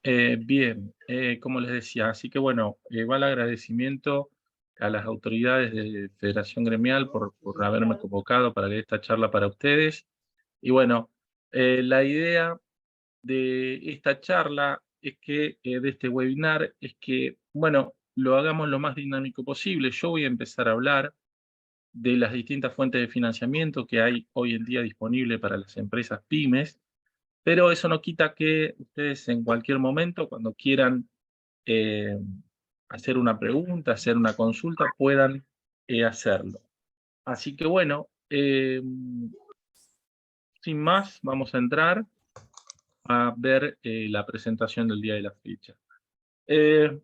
Bien, como les decía, así que bueno, va el agradecimiento a las autoridades de Federación Gremial por haberme convocado para leer esta charla para ustedes. Y bueno, la idea de esta charla es que, de este webinar, es que, bueno, lo hagamos lo más dinámico posible. Yo voy a empezar a hablar de las distintas fuentes de financiamiento que hay hoy en día disponible para las empresas pymes, pero eso no quita que ustedes en cualquier momento, cuando quieran eh, hacer una pregunta, hacer una consulta, puedan hacerlo. Así que bueno, sin más, vamos a entrar a ver la presentación del día de la fecha. Eh,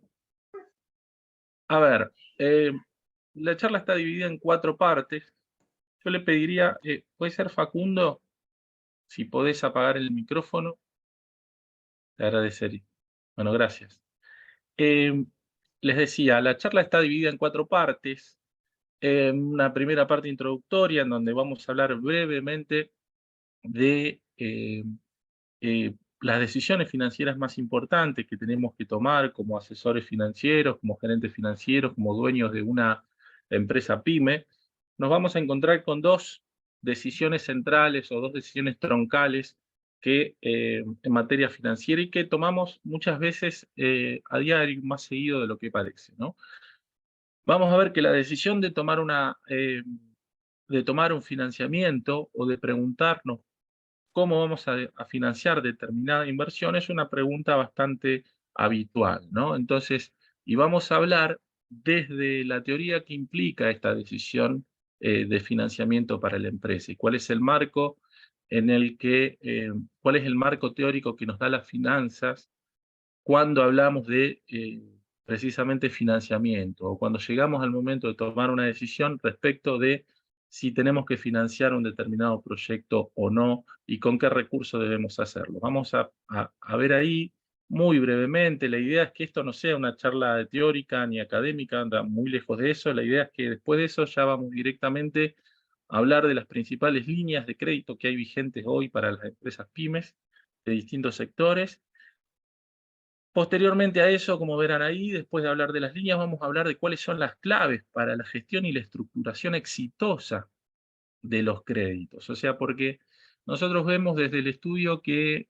a ver, la charla está dividida en 4 partes. Yo le pediría, puede ser Facundo, si podés apagar el micrófono, te agradecería. Bueno, gracias. Eh, Les decía, la charla está dividida en 4 partes. Una primera parte introductoria en donde vamos a hablar brevemente de las decisiones financieras más importantes que tenemos que tomar como asesores financieros, como gerentes financieros, como dueños de una empresa pyme. Nos vamos a encontrar con 2 decisiones centrales o 2 decisiones troncales que en materia financiera y que tomamos muchas veces a diario, más seguido de lo que parece, ¿no? Vamos a ver que la decisión de tomar un financiamiento o de preguntarnos cómo vamos a financiar determinada inversión es una pregunta bastante habitual, ¿no? Entonces, y vamos a hablar desde la teoría que implica esta decisión de financiamiento para la empresa y cuál es el marco en el que, cuál es el marco teórico que nos da las finanzas cuando hablamos de precisamente financiamiento o cuando llegamos al momento de tomar una decisión respecto de si tenemos que financiar un determinado proyecto o no y con qué recursos debemos hacerlo. Vamos a ver ahí muy brevemente. La idea es que esto no sea una charla teórica ni académica, anda muy lejos de eso. La idea es que después de eso ya vamos directamente a hablar de las principales líneas de crédito que hay vigentes hoy para las empresas pymes de distintos sectores. Posteriormente a eso, como verán ahí, después de hablar de las líneas, vamos a hablar de cuáles son las claves para la gestión y la estructuración exitosa de los créditos. O sea, porque nosotros vemos desde el estudio que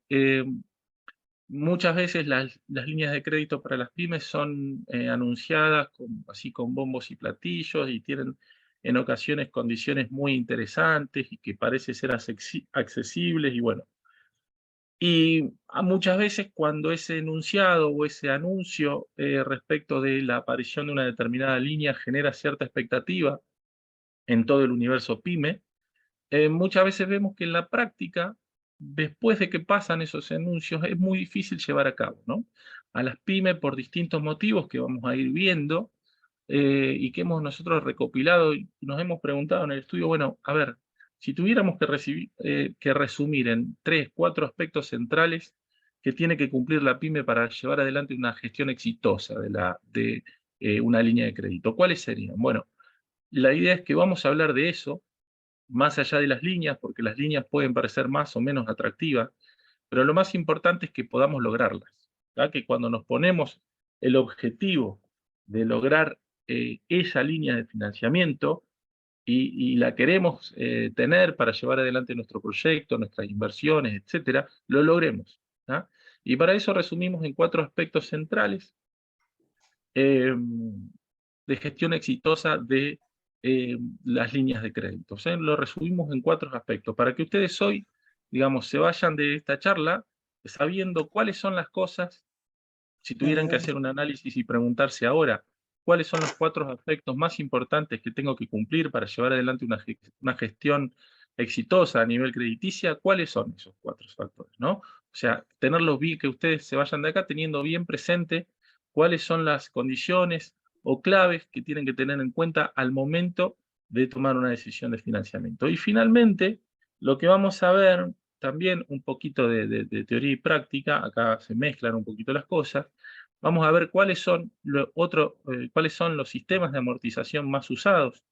muchas veces las líneas de crédito para las pymes son anunciadas así con bombos y platillos y tienen en ocasiones condiciones muy interesantes y que parece ser accesibles y bueno, y muchas veces cuando ese enunciado o ese anuncio respecto de la aparición de una determinada línea genera cierta expectativa en todo el universo pyme, muchas veces vemos que en la práctica, después de que pasan esos anuncios, es muy difícil llevar a cabo, ¿no? A las pymes por distintos motivos que vamos a ir viendo y que hemos nosotros recopilado y nos hemos preguntado en el estudio, bueno, a ver, si tuviéramos que resumir en 3, 4 aspectos centrales que tiene que cumplir la pyme para llevar adelante una gestión exitosa de una línea de crédito, ¿cuáles serían? Bueno, la idea es que vamos a hablar de eso, más allá de las líneas, porque las líneas pueden parecer más o menos atractivas, pero lo más importante es que podamos lograrlas, ¿tá? Que cuando nos ponemos el objetivo de lograr esa línea de financiamiento y la queremos tener para llevar adelante nuestro proyecto, nuestras inversiones, etcétera, lo logremos, ¿tá? Y para eso resumimos en 4 aspectos centrales eh, de gestión exitosa de las líneas de crédito. O sea, lo resumimos en 4 aspectos, para que ustedes hoy, digamos, se vayan de esta charla sabiendo cuáles son las cosas, si tuvieran que hacer un análisis y preguntarse ahora, cuáles son los 4 aspectos más importantes que tengo que cumplir para llevar adelante una gestión exitosa a nivel crediticia, ¿cuáles son esos 4 factores, no? O sea, tenerlos bien, que ustedes se vayan de acá teniendo bien presente cuáles son las condiciones o claves que tienen que tener en cuenta al momento de tomar una decisión de financiamiento. Y finalmente, lo que vamos a ver también un poquito de teoría y práctica, acá se mezclan un poquito las cosas, vamos a ver cuáles son los sistemas de amortización más usados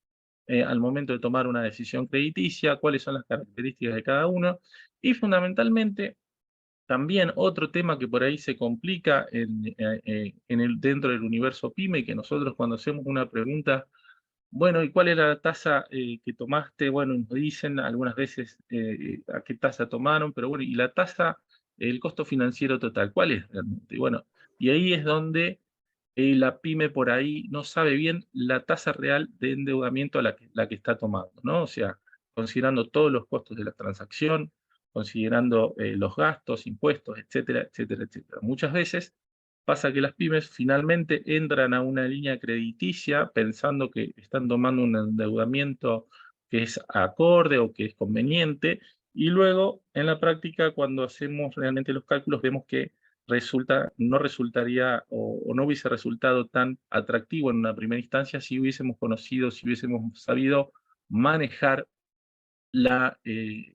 al momento de tomar una decisión crediticia, cuáles son las características de cada uno, y fundamentalmente También otro tema que por ahí se complica dentro del universo PYME, que nosotros cuando hacemos una pregunta, bueno, ¿y cuál era la tasa que tomaste? Bueno, nos dicen algunas veces a qué tasa tomaron, pero bueno, ¿y la tasa, el costo financiero total, cuál es realmente? Y bueno, y ahí es donde la pyme por ahí no sabe bien la tasa real de endeudamiento a la que está tomando, ¿no? O sea, considerando todos los costos de la transacción, considerando los gastos, impuestos, etcétera, etcétera, etcétera. Muchas veces pasa que las pymes finalmente entran a una línea crediticia pensando que están tomando un endeudamiento que es acorde o que es conveniente, y luego en la práctica, cuando hacemos realmente los cálculos, vemos que no resultaría o no hubiese resultado tan atractivo en una primera instancia si hubiésemos conocido, si hubiésemos sabido manejar la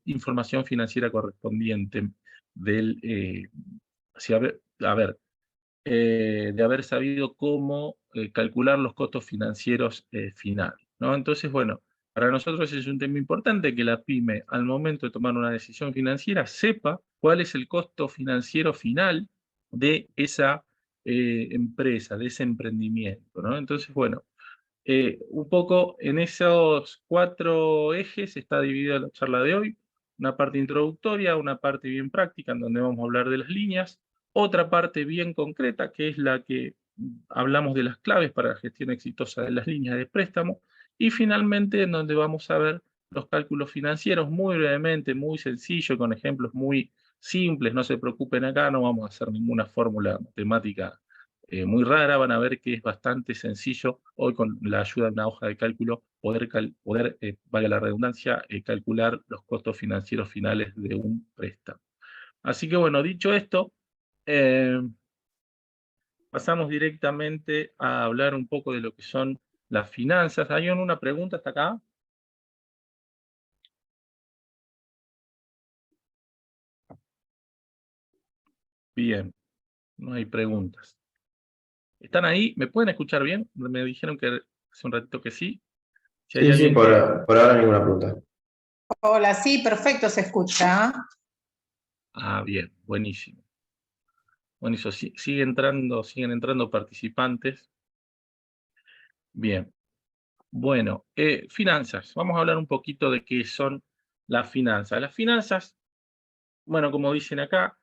información financiera correspondiente del, a ver, de haber sabido cómo calcular los costos financieros finales, ¿no? Entonces, bueno, para nosotros es un tema importante que la pyme, al momento de tomar una decisión financiera, sepa cuál es el costo financiero final de esa empresa, de ese emprendimiento, ¿no? Entonces, bueno, un poco en esos 4 ejes está dividida la charla de hoy. Una parte introductoria, una parte bien práctica, en donde vamos a hablar de las líneas, otra parte bien concreta, que es la que hablamos de las claves para la gestión exitosa de las líneas de préstamo, y finalmente en donde vamos a ver los cálculos financieros muy brevemente, muy sencillo, con ejemplos muy simples. No se preocupen acá, no vamos a hacer ninguna fórmula matemática muy rara. Van a ver que es bastante sencillo hoy con la ayuda de una hoja de cálculo poder valga la redundancia, calcular los costos financieros finales de un préstamo. Así que bueno, dicho esto, eh, pasamos directamente a hablar un poco de lo que son las finanzas. ¿Hay una pregunta hasta acá? Bien, no hay preguntas. ¿Están ahí? ¿Me pueden escuchar bien? Me dijeron que hace un ratito que sí. Si hay Sí, sí, alguien que... por ahora ninguna pregunta. Hola, sí, perfecto, se escucha. Ah, bien, buenísimo. Buenísimo, siguen entrando participantes. Bien, bueno, finanzas. Vamos a hablar un poquito de qué son las finanzas. Las finanzas, bueno, como dicen acá,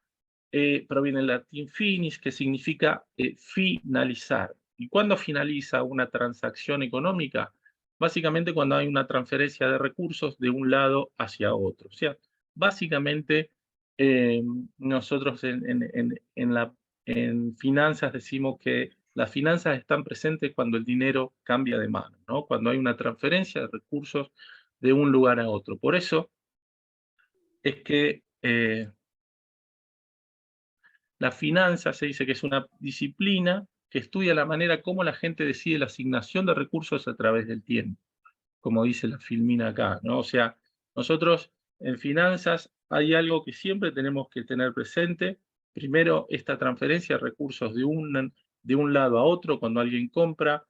proviene del latín finis, que significa finalizar. ¿Y cuándo finaliza una transacción económica? Básicamente cuando hay una transferencia de recursos de un lado hacia otro. O sea, básicamente eh, nosotros en finanzas decimos que las finanzas están presentes cuando el dinero cambia de mano, ¿no? Cuando hay una transferencia de recursos de un lugar a otro. Por eso es que la finanza se dice que es una disciplina que estudia la manera como la gente decide la asignación de recursos a través del tiempo, como dice la Filmina acá, ¿no? O sea, nosotros en finanzas hay algo que siempre tenemos que tener presente. Primero, esta transferencia de recursos de un lado a otro. Cuando alguien compra,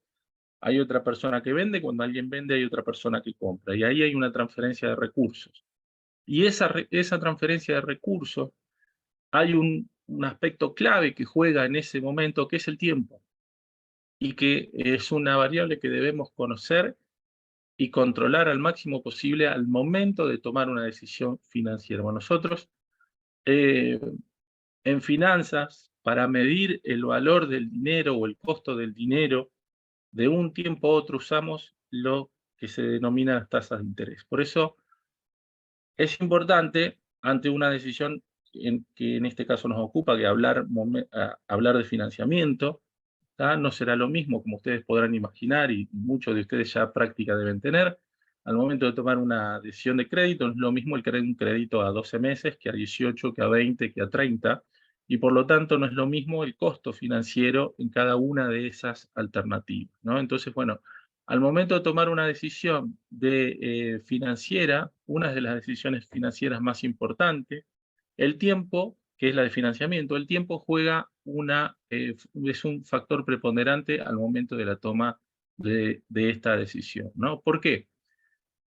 hay otra persona que vende; cuando alguien vende, hay otra persona que compra. Y ahí hay una transferencia de recursos. Y esa transferencia de recursos, hay un aspecto clave que juega en ese momento, que es el tiempo, y que es una variable que debemos conocer y controlar al máximo posible al momento de tomar una decisión financiera. Bueno, nosotros eh, en finanzas, para medir el valor del dinero o el costo del dinero, de un tiempo a otro usamos lo que se denomina las tasas de interés. Por eso es importante, ante una decisión que en este caso nos ocupa, que hablar de financiamiento, ¿tá? No será lo mismo, como ustedes podrán imaginar, y muchos de ustedes ya práctica deben tener. Al momento de tomar una decisión de crédito, no es lo mismo un crédito a 12 meses que a 18, que a 20, que a 30, y por lo tanto no es lo mismo el costo financiero en cada una de esas alternativas, ¿no? Entonces, bueno, al momento de tomar una decisión financiera, una de las decisiones financieras más importantes, el tiempo, que es la de financiamiento, el tiempo es un factor preponderante al momento de la toma de esta decisión, ¿no? ¿Por qué?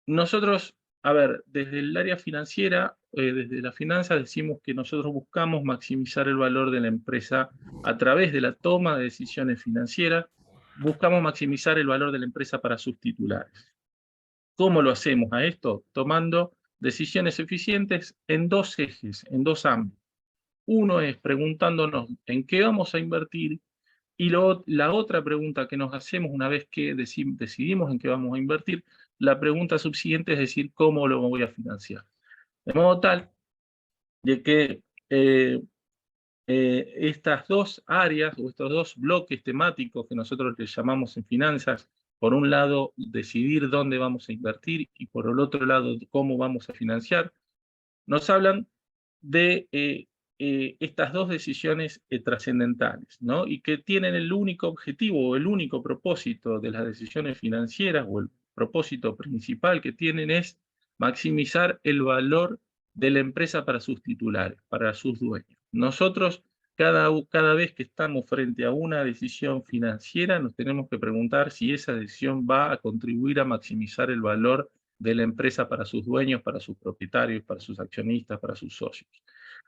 Nosotros A ver, desde el área financiera, desde la finanza, decimos que nosotros buscamos maximizar el valor de la empresa a través de la toma de decisiones financieras, buscamos maximizar el valor de la empresa para sus titulares. ¿Cómo lo hacemos a esto? Tomando decisiones eficientes en dos ejes, en dos ámbitos. Uno es preguntándonos en qué vamos a invertir, y la otra pregunta que nos hacemos una vez que decidimos en qué vamos a invertir, la pregunta subsiguiente es decir, ¿cómo lo voy a financiar? De modo tal de que estas dos áreas o estos dos bloques temáticos que nosotros les llamamos en finanzas, por un lado, decidir dónde vamos a invertir y por el otro lado, cómo vamos a financiar, nos hablan de estas dos decisiones trascendentales, ¿no? Y que tienen el único objetivo o el único propósito de las decisiones financieras o el propósito principal que tienen es maximizar el valor de la empresa para sus titulares, para sus dueños. Nosotros, cada vez que estamos frente a una decisión financiera, nos tenemos que preguntar si esa decisión va a contribuir a maximizar el valor de la empresa para sus dueños, para sus propietarios, para sus accionistas, para sus socios.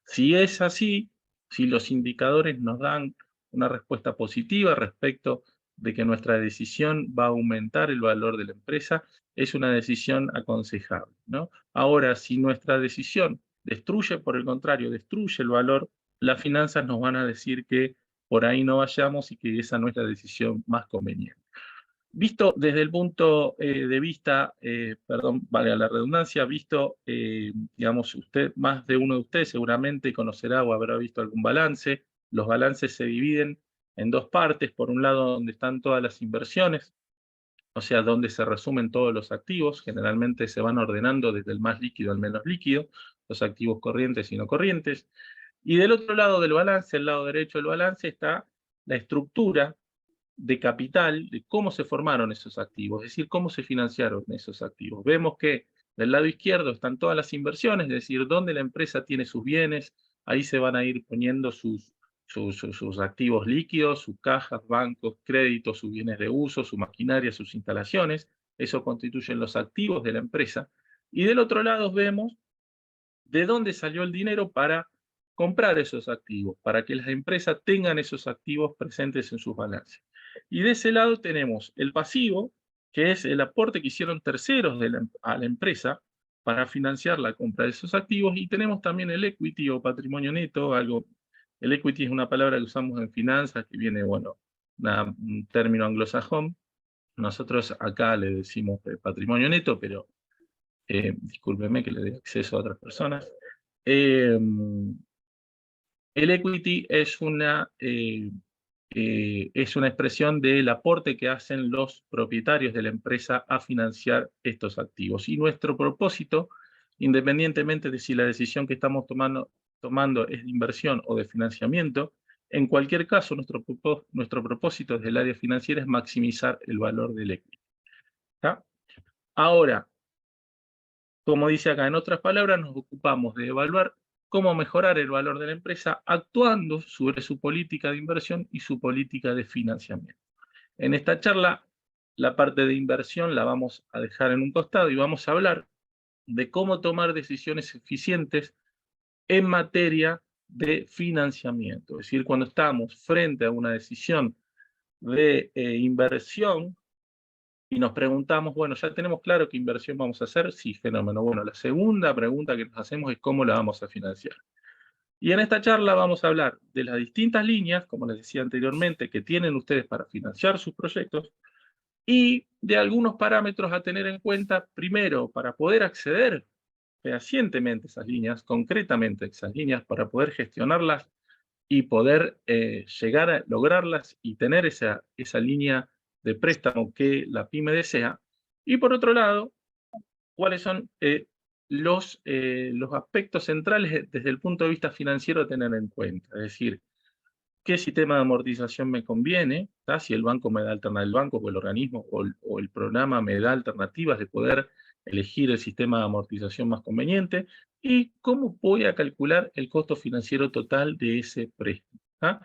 Si es así, si los indicadores nos dan una respuesta positiva respecto de que nuestra decisión va a aumentar el valor de la empresa, es una decisión aconsejable, ¿no? Ahora, si nuestra decisión destruye, por el contrario, destruye el valor, las finanzas nos van a decir que por ahí no vayamos y que esa no es la decisión más conveniente. Visto desde el punto de vista, perdón, valga la redundancia, visto, digamos, más de uno de ustedes seguramente conocerá o habrá visto algún balance. Los balances se dividen en dos partes. Por un lado, donde están todas las inversiones, o sea, donde se resumen todos los activos. Generalmente se van ordenando desde el más líquido al menos líquido, los activos corrientes y no corrientes. Y del otro lado del balance, el lado derecho del balance, está la estructura de capital, de cómo se formaron esos activos, es decir, cómo se financiaron esos activos. Vemos que del lado izquierdo están todas las inversiones, es decir, dónde la empresa tiene sus bienes, ahí se van a ir poniendo sus activos líquidos, sus cajas, bancos, créditos, sus bienes de uso, su maquinaria, sus instalaciones, eso constituyen los activos de la empresa. Y del otro lado vemos de dónde salió el dinero para comprar esos activos, para que las empresas tengan esos activos presentes en sus balances. Y de ese lado tenemos el pasivo, que es el aporte que hicieron terceros a la empresa para financiar la compra de esos activos, y tenemos también el equity o patrimonio neto, el equity es una palabra que usamos en finanzas, que viene, bueno, un término anglosajón. Nosotros acá le decimos patrimonio neto, pero discúlpeme que le dé acceso a otras personas. El equity es una expresión del aporte que hacen los propietarios de la empresa a financiar estos activos. Y nuestro propósito, independientemente de si la decisión que estamos tomando es de inversión o de financiamiento, en cualquier caso, nuestro propósito desde el área financiera es maximizar el valor del equity. ¿Está? Ahora, como dice acá, en otras palabras, nos ocupamos de evaluar cómo mejorar el valor de la empresa actuando sobre su política de inversión y su política de financiamiento. En esta charla, la parte de inversión la vamos a dejar en un costado y vamos a hablar de cómo tomar decisiones eficientes en materia de financiamiento. Es decir, cuando estamos frente a una decisión de inversión, y nos preguntamos, bueno, ya tenemos claro qué inversión vamos a hacer, sí, fenómeno. Bueno, la segunda pregunta que nos hacemos es cómo la vamos a financiar. Y en esta charla vamos a hablar de las distintas líneas, como les decía anteriormente, que tienen ustedes para financiar sus proyectos, y de algunos parámetros a tener en cuenta, primero, para poder acceder fehacientemente a esas líneas, concretamente a esas líneas, para poder gestionarlas y poder llegar a lograrlas y tener esa línea de préstamo que la pyme desea. Y por otro lado, cuáles son los aspectos centrales desde el punto de vista financiero a tener en cuenta. Es decir, qué sistema de amortización me conviene, ¿tá? Si el banco me da alternativas, el banco o el organismo o el programa me da alternativas de poder elegir el sistema de amortización más conveniente, y cómo voy a calcular el costo financiero total de ese préstamo. ¿Tá?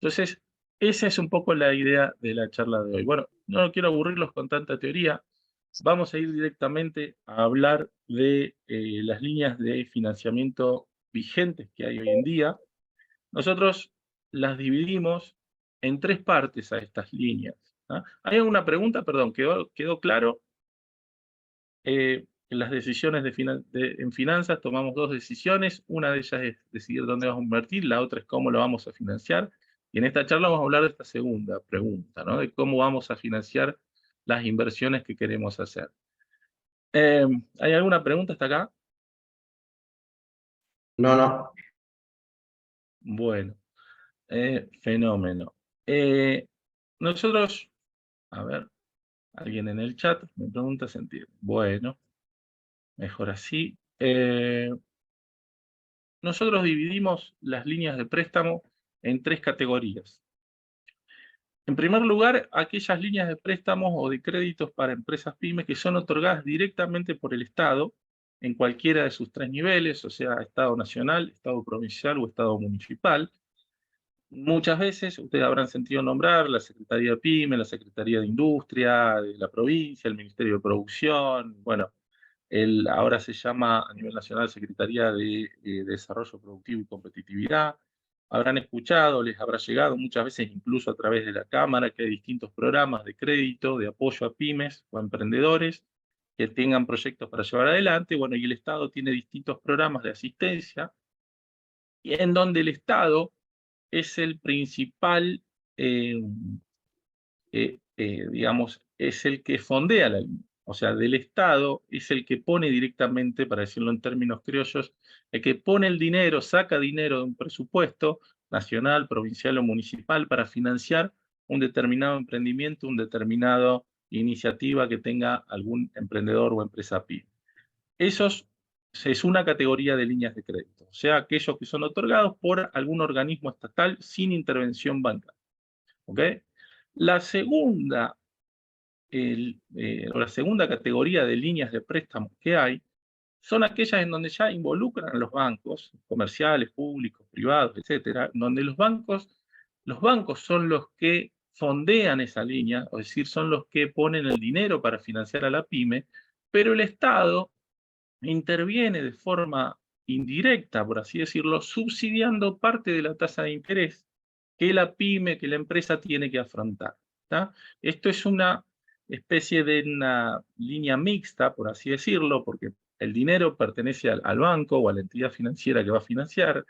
Entonces, esa es un poco la idea de la charla de hoy. Bueno, no quiero aburrirlos con tanta teoría, vamos a ir directamente a hablar de las líneas de financiamiento vigentes que hay hoy en día. Nosotros las dividimos en 3 partes a estas líneas. ¿Ah? ¿Hay alguna pregunta? Perdón, ¿quedó claro? En las decisiones en finanzas tomamos 2 decisiones. Una de ellas es decidir dónde vamos a invertir, la otra es cómo lo vamos a financiar. Y en esta charla vamos a hablar de esta segunda pregunta, ¿no? De cómo vamos a financiar las inversiones que queremos hacer. ¿Hay alguna pregunta hasta acá? No, no. Bueno, fenómeno. Nosotros, a ver, alguien en el chat me pregunta sentido. Bueno, mejor así. Nosotros dividimos las líneas de préstamo en 3 categorías. En primer lugar, aquellas líneas de préstamos o de créditos para empresas pymes que son otorgadas directamente por el Estado en cualquiera de sus 3 niveles, o sea, Estado nacional, Estado provincial o Estado municipal. Muchas veces ustedes habrán sentido nombrar la Secretaría de Pyme, la Secretaría de Industria de la provincia, el Ministerio de Producción, bueno, ahora se llama a nivel nacional Secretaría de Desarrollo Productivo y Competitividad. Habrán escuchado, les habrá llegado muchas veces incluso a través de la Cámara que hay distintos programas de crédito, de apoyo a pymes o a emprendedores que tengan proyectos para llevar adelante. Bueno, y el Estado tiene distintos programas de asistencia y en donde el Estado es el principal, digamos, es el que fondea la línea. O sea, del Estado es el que pone directamente, para decirlo en términos criollos, el que pone el dinero, saca dinero de un presupuesto nacional, provincial o municipal para financiar un determinado emprendimiento, una determinada iniciativa que tenga algún emprendedor o empresa pyme. Esos es una categoría de líneas de crédito, o sea, aquellos que son otorgados por algún organismo estatal sin intervención bancaria. ¿Ok? La segunda, la segunda categoría de líneas de préstamo que hay son aquellas en donde ya involucran a los bancos, comerciales, públicos, privados, etcétera, donde los bancos son los que fondean esa línea, es decir, son los que ponen el dinero para financiar a la pyme, pero el Estado interviene de forma indirecta, por así decirlo, subsidiando parte de la tasa de interés que la pyme, que la empresa tiene que afrontar. ¿Tá? Esto es una especie de una línea mixta, por así decirlo, porque el dinero pertenece al banco o a la entidad financiera que va a financiar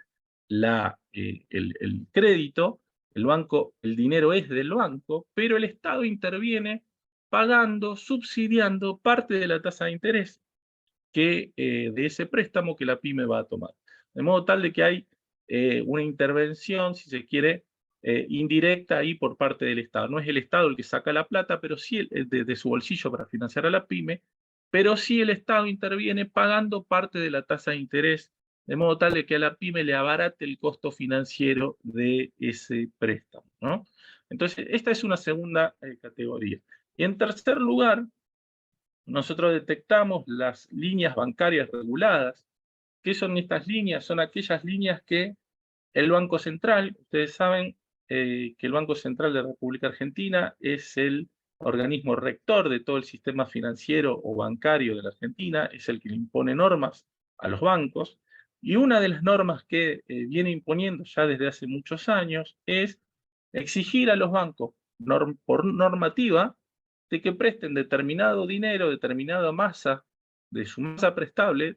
el crédito, el banco, el dinero es del banco, pero el Estado interviene pagando, subsidiando parte de la tasa de interés de ese préstamo que la pyme va a tomar. De modo tal de que hay una intervención, si se quiere, indirecta ahí por parte del Estado. No es el Estado el que saca la plata, pero sí de su bolsillo para financiar a la pyme, pero sí el Estado interviene pagando parte de la tasa de interés, de modo tal de que a la pyme le abarate el costo financiero de ese préstamo, ¿no? Entonces, esta es una segunda categoría. Y en tercer lugar, nosotros detectamos las líneas bancarias reguladas. ¿Qué son estas líneas? Son aquellas líneas que el Banco Central, ustedes saben que el Banco Central de la República Argentina es el organismo rector de todo el sistema financiero o bancario de la Argentina, es el que le impone normas a los bancos, y una de las normas que viene imponiendo ya desde hace muchos años es exigir a los bancos por normativa de que presten determinado dinero, determinada masa de su masa prestable,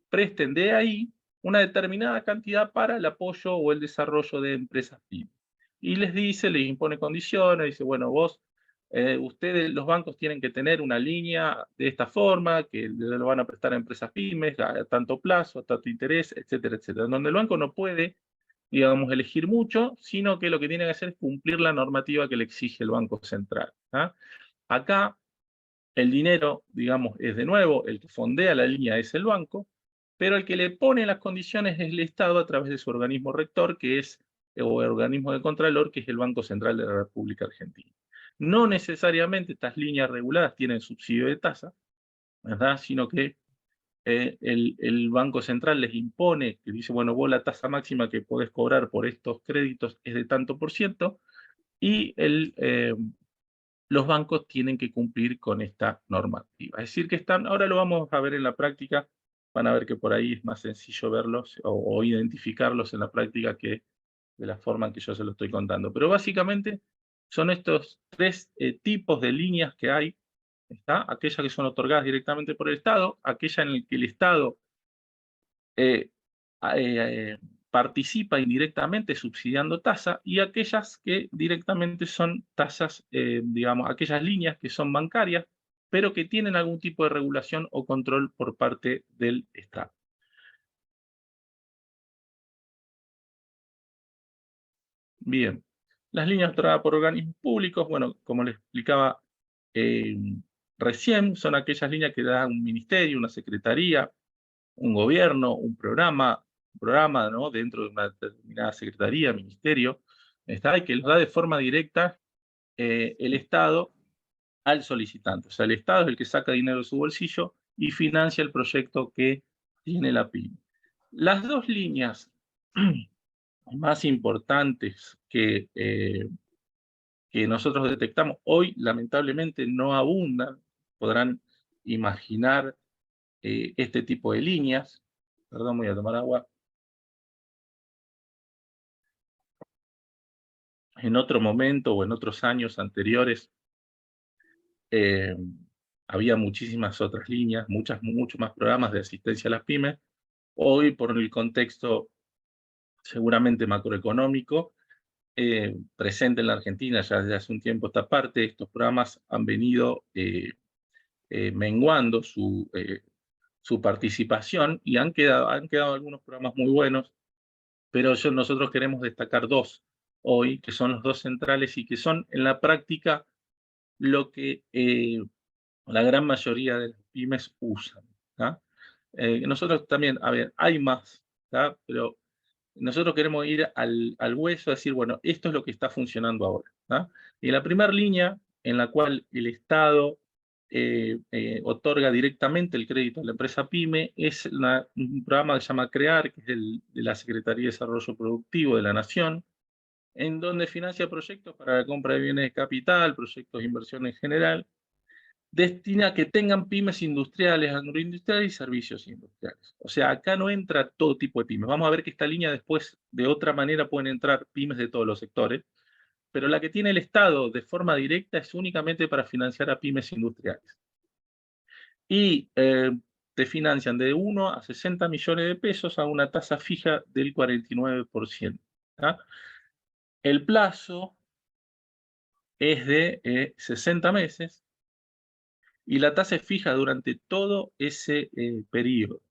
presten de ahí una determinada cantidad para el apoyo o el desarrollo de empresas pymes. Y les impone condiciones, dice, bueno, ustedes, los bancos tienen que tener una línea de esta forma, que lo van a prestar a empresas pymes a tanto plazo, a tanto interés, etcétera, etcétera. Donde el banco no puede, digamos, elegir mucho, sino que lo que tiene que hacer es cumplir la normativa que le exige el Banco Central. ¿Ah? Acá el dinero, digamos, es de nuevo, el que fondea la línea es el banco, pero el que le pone las condiciones es el Estado a través de su organismo rector, o el organismo de contralor, que es el Banco Central de la República Argentina. No necesariamente estas líneas reguladas tienen subsidio de tasa, ¿verdad? Sino que el Banco Central les impone, que dice, bueno, vos la tasa máxima que podés cobrar por estos créditos es de tanto por ciento, y los bancos tienen que cumplir con esta normativa. Es decir, que están, ahora lo vamos a ver en la práctica, van a ver que por ahí es más sencillo verlos o identificarlos en la práctica que de la forma en que yo se lo estoy contando. Pero básicamente son estos tres tipos de líneas que hay, ¿está? Aquellas que son otorgadas directamente por el Estado, aquella en la que el Estado eh, participa indirectamente subsidiando tasa y aquellas que directamente son tasas, digamos, aquellas líneas que son bancarias, pero que tienen algún tipo de regulación o control por parte del Estado. Bien, las líneas otorgadas por organismos públicos, bueno, como les explicaba eh, recién, son aquellas líneas que da un ministerio, una secretaría, un gobierno, un programa, ¿no? Dentro de una determinada secretaría, ministerio, ¿está? Y que los da de forma directa el Estado al solicitante. O sea, el Estado es el que saca dinero de su bolsillo y financia el proyecto que tiene la PYME. Las dos líneas más importantes que nosotros detectamos hoy, lamentablemente, no abundan. Podrán imaginar este tipo de líneas. Perdón, voy a tomar agua. En otro momento o en otros años anteriores eh, había muchísimas otras líneas, muchos más programas de asistencia a las pymes. Hoy, por el contexto seguramente macroeconómico, presente en la Argentina ya desde hace un tiempo esta parte, estos programas han venido menguando su participación y han quedado algunos programas muy buenos, pero nosotros queremos destacar dos hoy, que son los dos centrales y que son en la práctica lo que la gran mayoría de las pymes usan. Nosotros también, a ver, hay más, pero nosotros queremos ir al hueso, decir, bueno, esto es lo que está funcionando ahora. Y la primera línea en la cual el Estado otorga directamente el crédito a la empresa PYME es un programa que se llama CREAR, que es de la Secretaría de Desarrollo Productivo de la Nación, en donde financia proyectos para la compra de bienes de capital, proyectos de inversión en general, destina a que tengan pymes industriales, agroindustriales y servicios industriales. O sea, acá no entra todo tipo de pymes. Vamos a ver que esta línea después, de otra manera, pueden entrar pymes de todos los sectores, pero la que tiene el Estado de forma directa es únicamente para financiar a pymes industriales. Y te financian de 1 a 60 millones de pesos a una tasa fija del 49%. El plazo es de 60 meses y la tasa es fija durante todo ese periodo.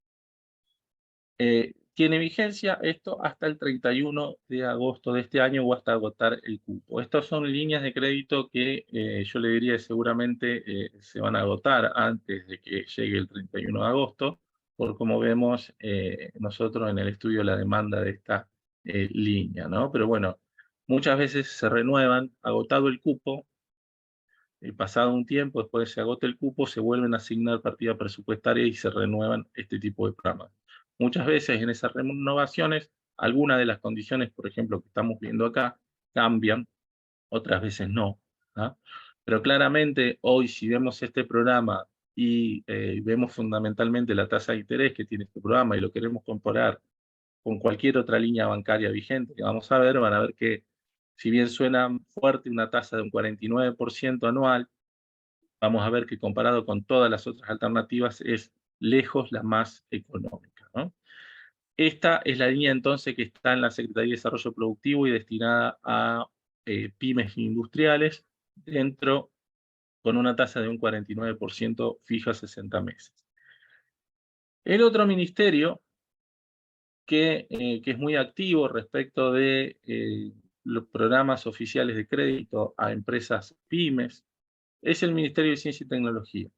Tiene vigencia esto hasta el 31 de agosto de este año o hasta agotar el cupo. Estas son líneas de crédito que yo le diría que seguramente se van a agotar antes de que llegue el 31 de agosto, por como vemos nosotros en el estudio la demanda de esta línea, ¿no? Pero bueno, muchas veces se renuevan, agotado el cupo, pasado un tiempo, después se agota el cupo, se vuelven a asignar partidas presupuestarias y se renuevan este tipo de programas. Muchas veces en esas renovaciones, algunas de las condiciones, por ejemplo, que estamos viendo acá, cambian, otras veces no. Pero claramente hoy, si vemos este programa y vemos fundamentalmente la tasa de interés que tiene este programa y lo queremos comparar con cualquier otra línea bancaria vigente que vamos a ver, van a ver que si bien suena fuerte una tasa de un 49% anual, vamos a ver que comparado con todas las otras alternativas es lejos la más económica, ¿no? Esta es la línea entonces que está en la Secretaría de Desarrollo Productivo y destinada a pymes industriales dentro con una tasa de un 49% fija a 60 meses. El otro ministerio que es muy activo respecto de los programas oficiales de crédito a empresas pymes es el Ministerio de Ciencia y Tecnología.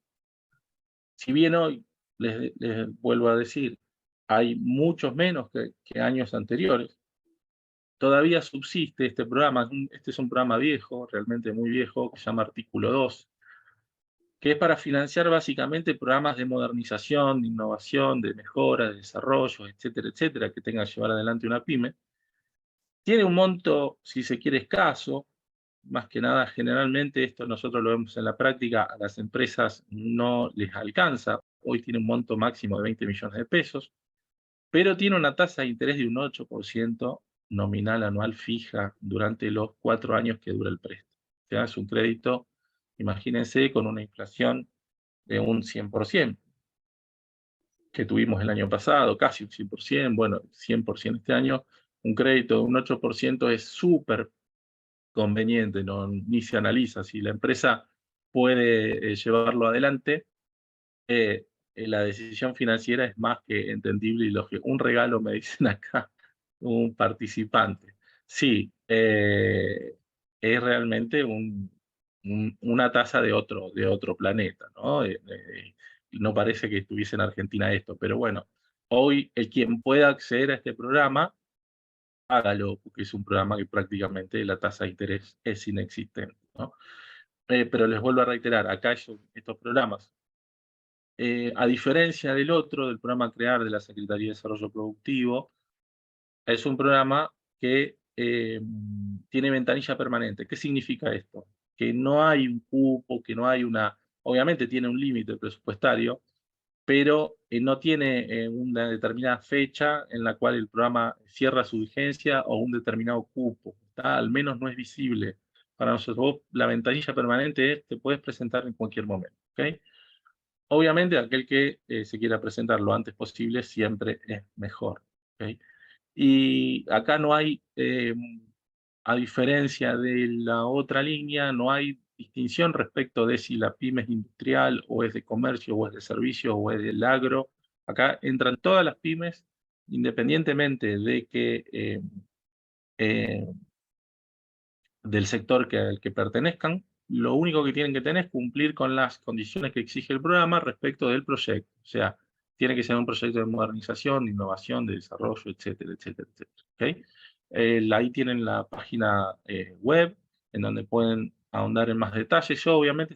Si bien hoy, les vuelvo a decir, hay muchos menos que años anteriores, todavía subsiste este programa. Este es un programa viejo, realmente muy viejo, que se llama Artículo 2, que es para financiar básicamente programas de modernización, de innovación, de mejora, de desarrollo, etcétera, etcétera, que tenga que llevar adelante una pyme. Tiene un monto, si se quiere, escaso, más que nada, generalmente esto nosotros lo vemos en la práctica, a las empresas no les alcanza. Hoy tiene un monto máximo de 20 millones de pesos, pero tiene una tasa de interés de un 8% nominal anual fija durante los 4 años que dura el préstamo. O sea, es un crédito, imagínense, con una inflación de un 100%, que tuvimos el año pasado, casi un 100%, bueno, 100% este año. Un crédito de un 8% es súper conveniente, no, ni se analiza. Si la empresa puede llevarlo adelante, la decisión financiera es más que entendible y lógico. Un regalo, me dicen acá, un participante. Sí, es realmente una tasa de otro planeta, ¿no? No parece que estuviese en Argentina esto, pero bueno, hoy el quien pueda acceder a este programa, hágalo, porque es un programa que prácticamente la tasa de interés es inexistente, ¿no? Pero les vuelvo a reiterar, acá estos programas, a diferencia del otro, del programa CREAR de la Secretaría de Desarrollo Productivo, es un programa que tiene ventanilla permanente. ¿Qué significa esto? Que no hay un cupo, que no hay una, obviamente tiene un límite presupuestario, pero no tiene una determinada fecha en la cual el programa cierra su vigencia o un determinado cupo. Al menos no es visible para nosotros. Vos, la ventanilla permanente es, te puedes presentar en cualquier momento. ¿Okay? Obviamente, aquel que se quiera presentar lo antes posible siempre es mejor. ¿Okay? Y acá no hay, a diferencia de la otra línea, no hay distinción respecto de si la pyme es industrial o es de comercio o es de servicios o es del agro. Acá entran todas las pymes, independientemente de que eh, del sector al que pertenezcan. Lo único que tienen que tener es cumplir con las condiciones que exige el programa respecto del proyecto. O sea, tiene que ser un proyecto de modernización, de innovación, de desarrollo, etcétera, etcétera, etcétera. ¿Okay? Ahí tienen la página web en donde pueden ahondar en más detalles. Yo obviamente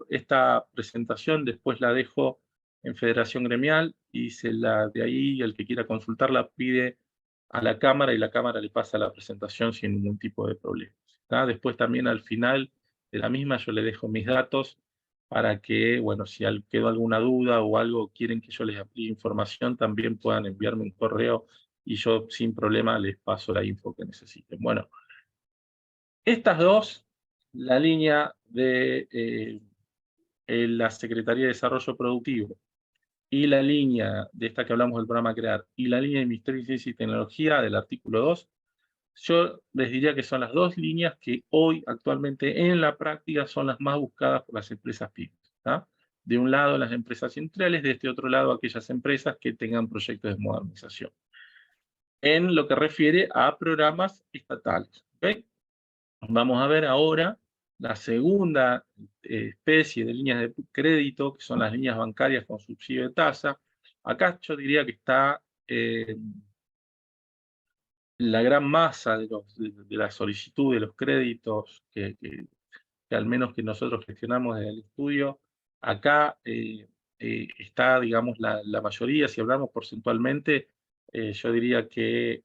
esta presentación después la dejo en Federación Gremial y de ahí el que quiera consultarla pide a la cámara y la cámara le pasa la presentación sin ningún tipo de problema. ¿Tá? Después también al final de la misma yo le dejo mis datos para que, bueno, si quedó alguna duda o algo, quieren que yo les aplique información, también puedan enviarme un correo y yo sin problema les paso la info que necesiten. Bueno, estas dos, la línea de la Secretaría de Desarrollo Productivo y la línea de esta que hablamos del programa CREAR y la línea de Ministerio de Ciencia y Tecnología del artículo 2, yo les diría que son las dos líneas que hoy actualmente en la práctica son las más buscadas por las empresas pymes. ¿Tá? De un lado las empresas industriales, de este otro lado aquellas empresas que tengan proyectos de modernización. En lo que refiere a programas estatales. ¿Okay? Vamos a ver ahora la segunda especie de líneas de crédito, que son las líneas bancarias con subsidio de tasa. Acá yo diría que está la gran masa de la solicitud de los créditos que al menos que nosotros gestionamos desde el estudio. Acá está, digamos, la mayoría, si hablamos porcentualmente, yo diría que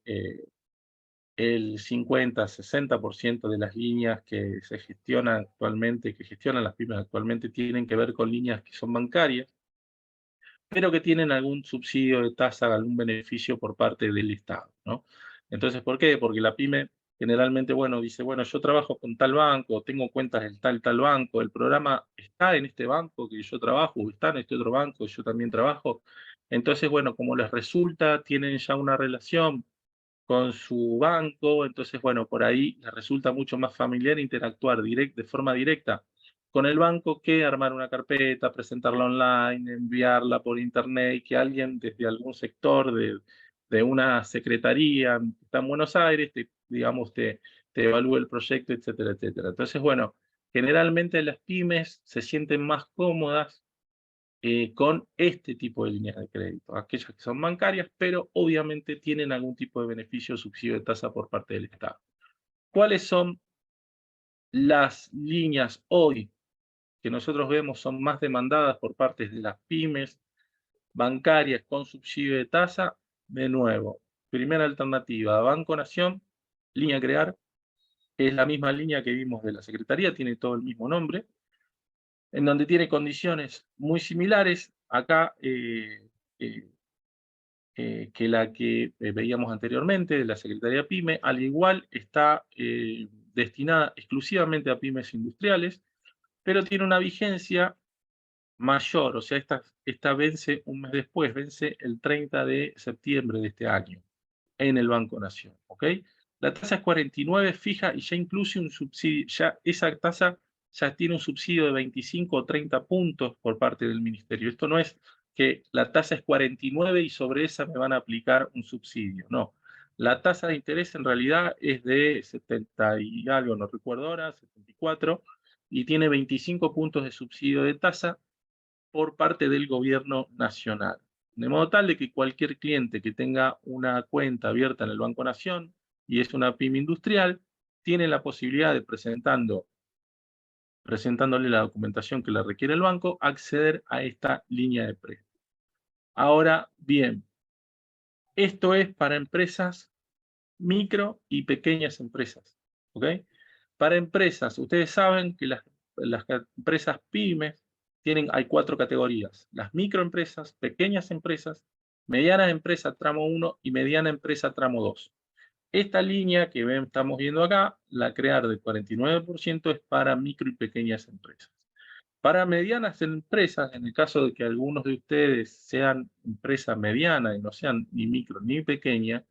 el 50-60% de las líneas que se gestionan actualmente, que gestionan las pymes actualmente, tienen que ver con líneas que son bancarias, pero que tienen algún subsidio de tasa, algún beneficio por parte del Estado, ¿no? Entonces, ¿por qué? Porque la pyme generalmente, bueno, dice, bueno, yo trabajo con tal banco, tengo cuentas en tal banco, el programa está en este banco que yo trabajo, o está en este otro banco que yo también trabajo. Entonces, bueno, como les resulta, tienen ya una relación con su banco, entonces, bueno, por ahí les resulta mucho más familiar interactuar de forma directa con el banco que armar una carpeta, presentarla online, enviarla por internet, y que alguien desde algún sector de una secretaría que está en Buenos Aires, digamos, te evalúe el proyecto, etcétera, etcétera. Entonces, bueno, generalmente las pymes se sienten más cómodas con este tipo de líneas de crédito, aquellas que son bancarias, pero obviamente tienen algún tipo de beneficio o subsidio de tasa por parte del Estado. ¿Cuáles son las líneas hoy que nosotros vemos son más demandadas por parte de las pymes bancarias con subsidio de tasa? De nuevo, primera alternativa, Banco Nación, línea CREAR, es la misma línea que vimos de la Secretaría, tiene todo el mismo nombre, en donde tiene condiciones muy similares. Acá eh, que la que veíamos anteriormente de la Secretaría PYME, al igual está destinada exclusivamente a pymes industriales, pero tiene una vigencia mayor, o sea, esta vence un mes después, vence el 30 de septiembre de este año en el Banco Nación, ¿ok? La tasa es 49 fija y ya incluye un subsidio, ya esa tasa ya tiene un subsidio de 25 o 30 puntos por parte del Ministerio. Esto no es que la tasa es 49 y sobre esa me van a aplicar un subsidio, no. La tasa de interés en realidad es de 70 y algo, no recuerdo ahora, 74, y tiene 25 puntos de subsidio de tasa por parte del gobierno nacional. De modo tal de que cualquier cliente que tenga una cuenta abierta en el Banco Nación y es una pyme industrial, tiene la posibilidad de presentándole la documentación que le requiere el banco, acceder a esta línea de préstamo. Ahora bien, esto es para empresas micro y pequeñas empresas, ¿ok? Para empresas, ustedes saben que las empresas pymes hay 4 categorías: las microempresas, pequeñas empresas, medianas empresas tramo 1 y mediana empresa tramo 2. Esta línea que estamos viendo acá, la crear del 49%, es para micro y pequeñas empresas. Para medianas empresas, en el caso de que algunos de ustedes sean empresa mediana y no sean ni micro ni pequeña,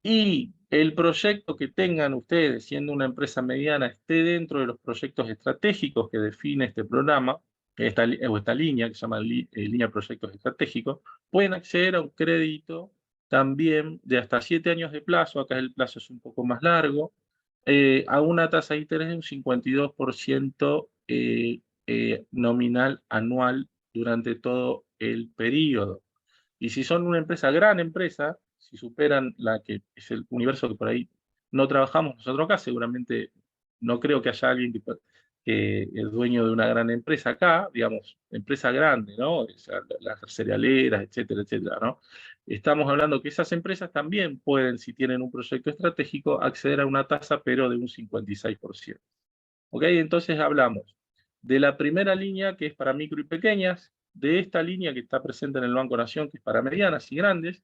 y el proyecto que tengan ustedes, siendo una empresa mediana, esté dentro de los proyectos estratégicos que define este programa, esta línea que se llama línea de proyectos estratégicos, pueden acceder a un crédito también de hasta 7 años de plazo, acá el plazo es un poco más largo, a una tasa de interés de un 52% nominal anual durante todo el periodo. Y si son una empresa, gran empresa, si superan la que es el universo que por ahí no trabajamos nosotros acá, seguramente no creo que haya alguien que es dueño de una gran empresa acá, digamos, empresa grande, ¿no? O sea, las cerealeras, etcétera, etcétera, ¿no? Estamos hablando que esas empresas también pueden, si tienen un proyecto estratégico, acceder a una tasa, pero de un 56%. ¿Ok? Entonces hablamos de la primera línea, que es para micro y pequeñas, de esta línea que está presente en el Banco Nación, que es para medianas y grandes,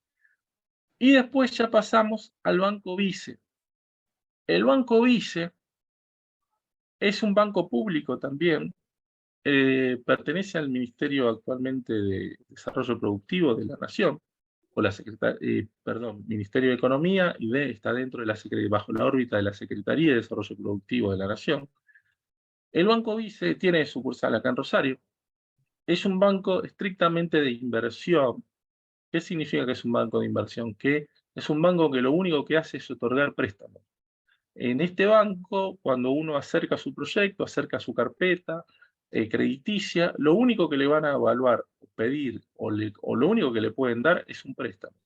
y después ya pasamos al Banco Vice. El Banco Vice es un banco público también, pertenece al Ministerio actualmente de Desarrollo Productivo de la Nación, o Ministerio de Economía, y está dentro bajo la órbita de la Secretaría de Desarrollo Productivo de la Nación. El Banco Vice tiene sucursal acá en Rosario. Es un banco estrictamente de inversión. ¿Qué significa que es un banco de inversión? Que es un banco que lo único que hace es otorgar préstamos. En este banco, cuando uno acerca su proyecto, acerca su carpeta crediticia, lo único que le van a evaluar, o pedir, o lo único que le pueden dar es un préstamo.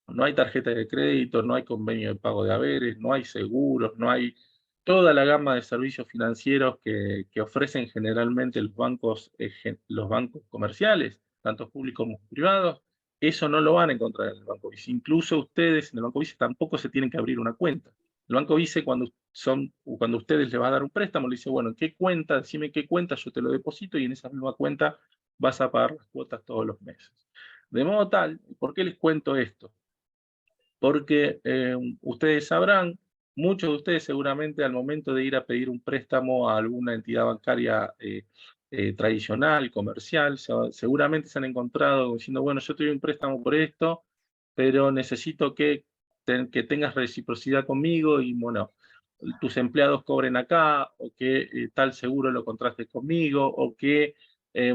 No hay tarjeta de crédito, no hay convenio de pago de haberes, no hay seguros, no hay toda la gama de servicios financieros que ofrecen generalmente los bancos comerciales, tanto públicos como privados. Eso no lo van a encontrar en el Banco Vice. Incluso ustedes en el Banco Vice tampoco se tienen que abrir una cuenta. El Banco Vice, cuando ustedes les va a dar un préstamo, le dice, bueno, ¿en qué cuenta? Decime qué cuenta, yo te lo deposito y en esa misma cuenta vas a pagar las cuotas todos los meses. De modo tal, ¿por qué les cuento esto? Porque ustedes sabrán, muchos de ustedes seguramente al momento de ir a pedir un préstamo a alguna entidad bancaria tradicional, comercial, seguramente se han encontrado diciendo, bueno, yo te doy un préstamo por esto, pero necesito que tengas reciprocidad conmigo y, bueno, tus empleados cobren acá, o que tal seguro lo contrastes conmigo, o que,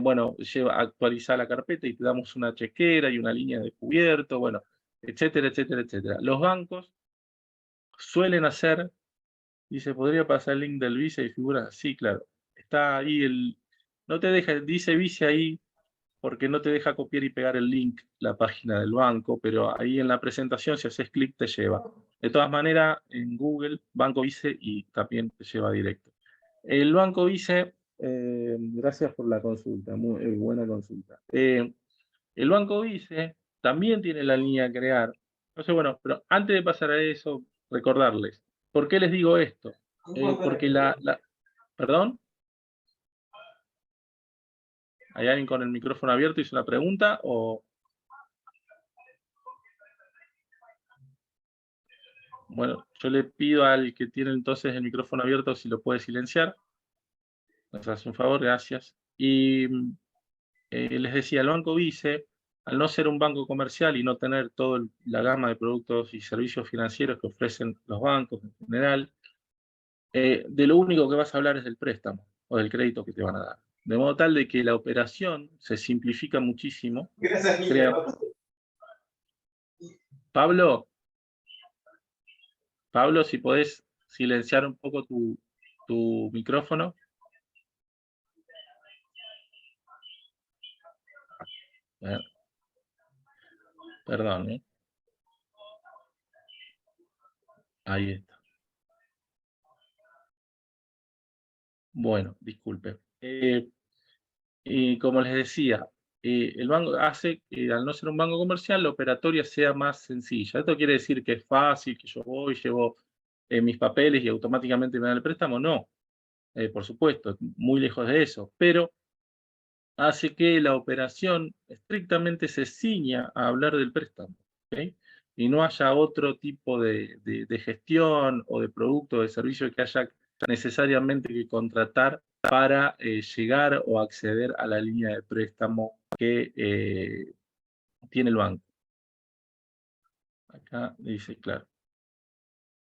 bueno, actualiza la carpeta y te damos una chequera y una línea de cubierto, bueno, etcétera, etcétera, etcétera. Los bancos suelen hacer, dice, ¿podría pasar el link del Vice y figura? Sí, claro. Está ahí no te deja, dice Vice ahí, porque no te deja copiar y pegar el link, la página del banco, pero ahí en la presentación, si haces clic, te lleva. De todas maneras, en Google, Banco Vice, y también te lleva directo. El Banco Vice, gracias por la consulta, muy buena consulta. El Banco Vice también tiene la línea crear. Entonces, bueno, pero antes de pasar a eso, recordarles, ¿por qué les digo esto? Porque ¿Perdón? ¿Hay alguien con el micrófono abierto? ¿Hizo una pregunta? ¿O? Bueno, yo le pido al que tiene entonces el micrófono abierto si lo puede silenciar. Nos hace un favor, gracias. Y les decía, el Banco Vice, al no ser un banco comercial y no tener toda la gama de productos y servicios financieros que ofrecen los bancos en general, de lo único que vas a hablar es del préstamo o del crédito que te van a dar. De modo tal de que la operación se simplifica muchísimo. Gracias, Miguel. Pablo, si podés silenciar un poco tu micrófono. Perdón, ¿eh? Ahí está. Bueno, disculpe. Y como les decía, el banco hace que al no ser un banco comercial, la operatoria sea más sencilla. Esto quiere decir que es fácil, que yo voy, llevo mis papeles y automáticamente me dan el préstamo. No, por supuesto, muy lejos de eso. Pero hace que la operación estrictamente se ciña a hablar del préstamo, ¿ok? Y no haya otro tipo de gestión o de producto o de servicio que haya necesariamente que contratar para llegar o acceder a la línea de préstamo que tiene el banco. Acá dice, claro.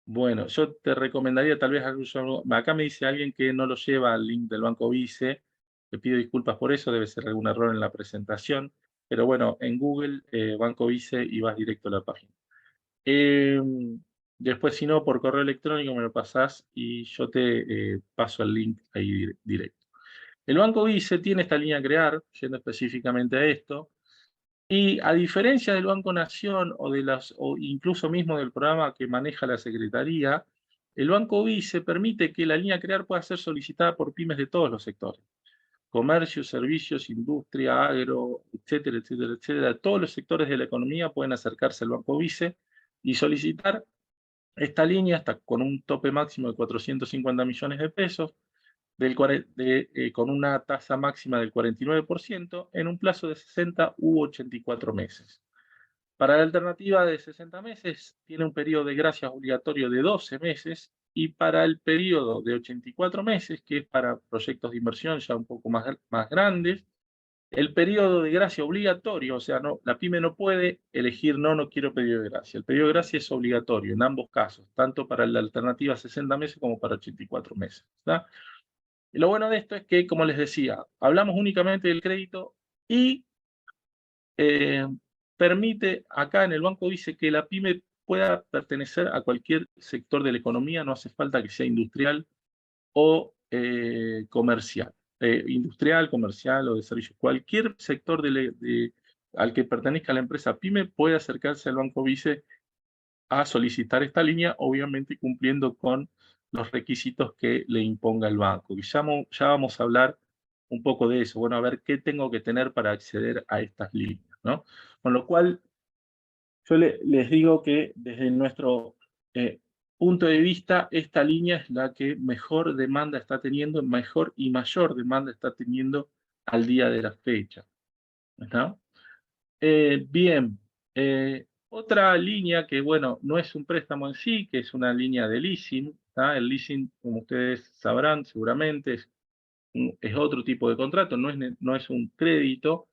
Bueno, yo te recomendaría tal vez, acá me dice alguien que no lo lleva al link del Banco Vice, te pido disculpas por eso, debe ser algún error en la presentación, pero bueno, en Google, Banco Vice y vas directo a la página. Después, si no, por correo electrónico me lo pasás y yo te paso el link ahí directo. El Banco Vice tiene esta línea a crear, yendo específicamente a esto, y a diferencia del Banco Nación o incluso mismo del programa que maneja la Secretaría, el Banco Vice permite que la línea a crear pueda ser solicitada por pymes de todos los sectores. Comercio, servicios, industria, agro, etcétera, etcétera, etcétera. Todos los sectores de la economía pueden acercarse al Banco Vice y solicitar esta línea hasta con un tope máximo de 450 millones de pesos, con una tasa máxima del 49% en un plazo de 60 u 84 meses. Para la alternativa de 60 meses tiene un periodo de gracia obligatorio de 12 meses y para el periodo de 84 meses, que es para proyectos de inversión ya un poco más grandes, el periodo de gracia obligatorio, o sea, la pyme no puede elegir no quiero periodo de gracia. El periodo de gracia es obligatorio en ambos casos, tanto para la alternativa 60 meses como para 84 meses. ¿Está? Y lo bueno de esto es que, como les decía, hablamos únicamente del crédito y permite, acá en el banco dice que la pyme pueda pertenecer a cualquier sector de la economía, no hace falta que sea industrial o comercial. Industrial, comercial o de servicios. Cualquier sector al que pertenezca la empresa pyme puede acercarse al Banco Vice a solicitar esta línea, obviamente cumpliendo con los requisitos que le imponga el banco. Y ya vamos a hablar un poco de eso. Bueno, a ver qué tengo que tener para acceder a estas líneas, ¿no? Con lo cual, yo les digo que desde nuestro punto de vista, esta línea es la que mejor demanda está teniendo, mejor y mayor demanda está teniendo al día de la fecha. ¿Está? Bien, otra línea que, bueno, no es un préstamo en sí, que es una línea de leasing. ¿Tá? El leasing, como ustedes sabrán seguramente, es otro tipo de contrato, no es un crédito,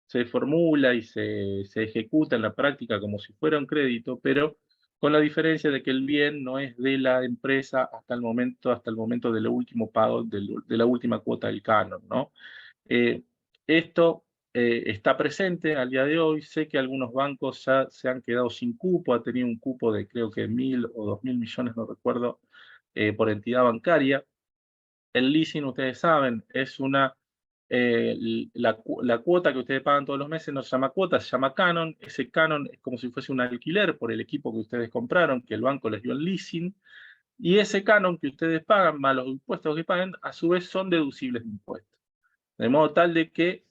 se formula y se ejecuta en la práctica como si fuera un crédito, pero con la diferencia de que el bien no es de la empresa hasta el momento del último pago, de la última cuota del canon, ¿no? Esto está presente al día de hoy. Sé que algunos bancos ya se han quedado sin cupo, ha tenido un cupo de creo que 1.000 o 2.000 millones, no recuerdo, por entidad bancaria. El leasing, ustedes saben, es la cuota que ustedes pagan todos los meses no se llama cuota, se llama canon. Ese canon es como si fuese un alquiler por el equipo que ustedes compraron, que el banco les dio el leasing. Y ese canon que ustedes pagan, más los impuestos que pagan, a su vez son deducibles de impuestos. De modo tal de que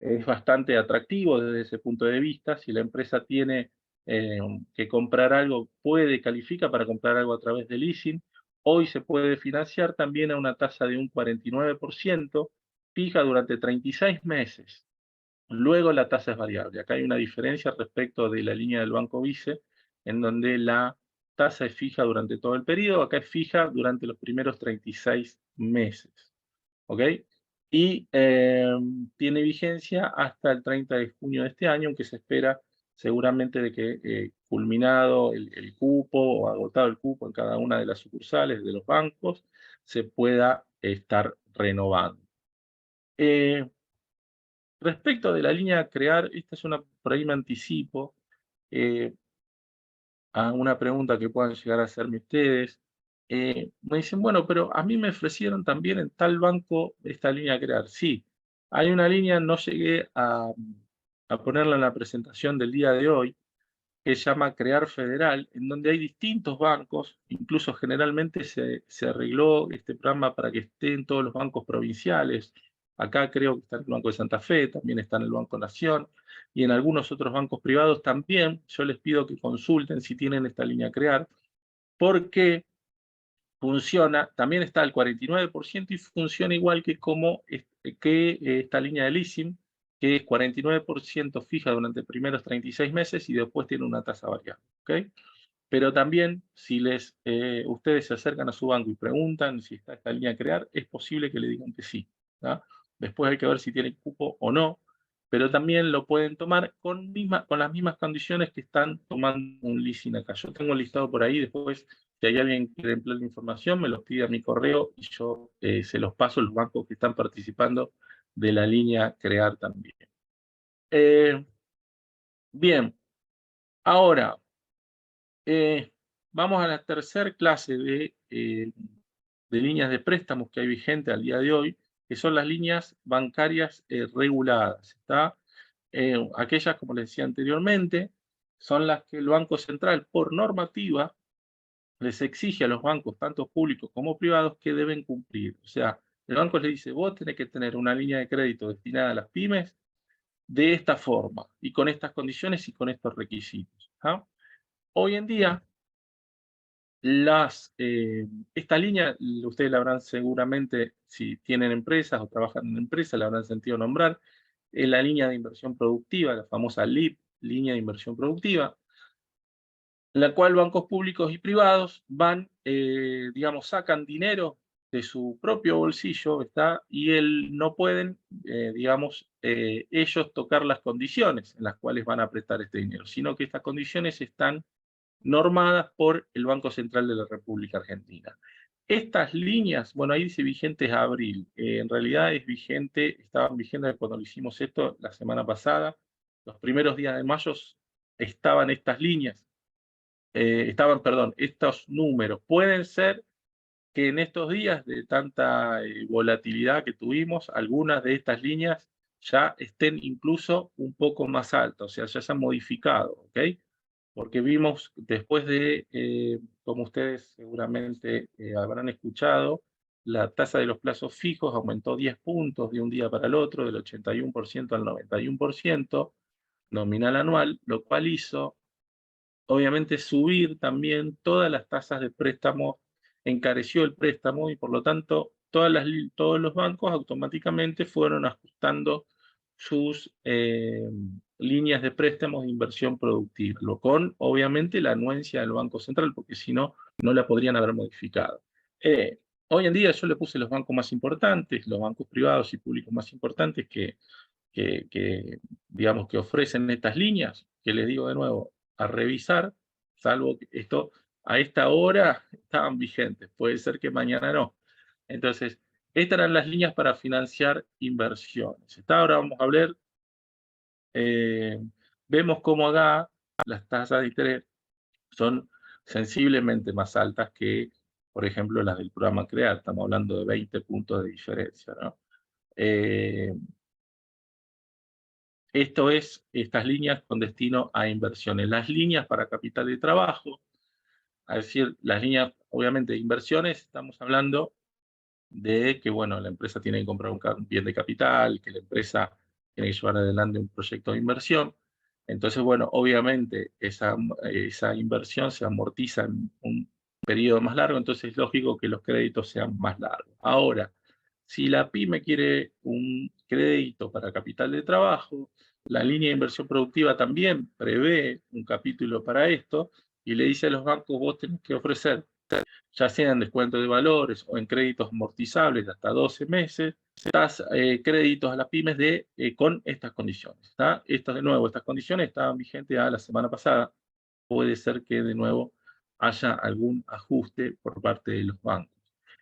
es bastante atractivo desde ese punto de vista. Si la empresa tiene que comprar algo califica para comprar algo a través de leasing. Hoy se puede financiar también a una tasa de un 49%, fija durante 36 meses. Luego la tasa es variable. Acá hay una diferencia respecto de la línea del Banco Vice, en donde la tasa es fija durante todo el periodo, acá es fija durante los primeros 36 meses. ¿Ok? Y tiene vigencia hasta el 30 de junio de este año, aunque se espera seguramente de que culminado el cupo o agotado el cupo en cada una de las sucursales de los bancos, se pueda estar renovando. Respecto de la línea a crear, esta es una, por ahí me anticipo a una pregunta que puedan llegar a hacerme ustedes. Me dicen, bueno, pero a mí me ofrecieron también en tal banco esta línea a crear. Sí, hay una línea, no llegué a ponerla en la presentación del día de hoy, que se llama Crear Federal, en donde hay distintos bancos, incluso generalmente se arregló este programa para que esté en todos los bancos provinciales. Acá creo que está en el Banco de Santa Fe, también está en el Banco Nación, y en algunos otros bancos privados también. Yo les pido que consulten si tienen esta línea Crear, porque funciona, también está al 49% y funciona igual que esta línea de leasing, que es 49% fija durante los primeros 36 meses y después tiene una tasa variable. ¿Okay? Pero también, si ustedes se acercan a su banco y preguntan si está esta línea a crear, es posible que le digan que sí. ¿tá? Después hay que ver si tiene cupo o no, pero también lo pueden tomar con las mismas condiciones que están tomando un leasing acá. Yo tengo el listado por ahí, después, si hay alguien que quiere emplear la información, me los pide a mi correo y yo se los paso a los bancos que están participando de la línea crear también. Bien, ahora, vamos a la tercera clase de líneas de préstamos que hay vigente al día de hoy, que son las líneas bancarias reguladas. Aquellas, como les decía anteriormente, son las que el Banco Central, por normativa, les exige a los bancos, tanto públicos como privados, que deben cumplir. O sea, el banco les dice, vos tenés que tener una línea de crédito destinada a las pymes de esta forma, y con estas condiciones y con estos requisitos. Hoy en día, esta línea, ustedes la habrán seguramente, si tienen empresas o trabajan en empresas, la habrán sentido nombrar, es la línea de inversión productiva, la famosa LIP, línea de inversión productiva, la cual bancos públicos y privados digamos, sacan dinero de su propio bolsillo, y no pueden, digamos, ellos tocar las condiciones en las cuales van a prestar este dinero, sino que estas condiciones están normadas por el Banco Central de la República Argentina. Estas líneas, bueno, ahí dice vigentes a abril, en realidad estaban vigentes cuando lo hicimos esto la semana pasada, los primeros días de mayo estaban estas líneas, estos números. Pueden ser que en estos días de tanta volatilidad que tuvimos, algunas de estas líneas ya estén incluso un poco más altas, o sea, ya se han modificado, ¿ok? Porque vimos después como ustedes seguramente habrán escuchado, la tasa de los plazos fijos aumentó 10 puntos de un día para el otro, del 81% al 91% nominal anual, lo cual hizo, obviamente, subir también todas las tasas de préstamo, encareció el préstamo y por lo tanto todos los bancos automáticamente fueron ajustando sus líneas de préstamos de inversión productiva, con obviamente la anuencia del Banco Central, porque si no, no la podrían haber modificado. Hoy en día yo le puse los bancos más importantes, los bancos privados y públicos más importantes digamos, que ofrecen estas líneas, que les digo de nuevo, a revisar, salvo que a esta hora estaban vigentes, puede ser que mañana no. Entonces, estas eran las líneas para financiar inversiones. Ahora vamos a hablar, vemos cómo acá las tasas de interés son sensiblemente más altas que, por ejemplo, las del programa CREAR. Estamos hablando de 20 puntos de diferencia, ¿no? Estas líneas con destino a inversiones. Las líneas para capital de trabajo, es decir, las líneas, obviamente, de inversiones, estamos hablando de que, bueno, la empresa tiene que comprar un bien de capital, que la empresa tiene que llevar adelante un proyecto de inversión. Entonces, bueno, obviamente esa inversión se amortiza en un periodo más largo, entonces es lógico que los créditos sean más largos. Ahora, si la pyme quiere un crédito para capital de trabajo, la línea de inversión productiva también prevé un capítulo para esto y le dice a los bancos, vos tenés que ofrecer, ya sea en descuento de valores o en créditos amortizables de hasta 12 meses, créditos a las pymes con estas condiciones. De nuevo, estas condiciones estaban vigentes a la semana pasada. Puede ser que de nuevo haya algún ajuste por parte de los bancos.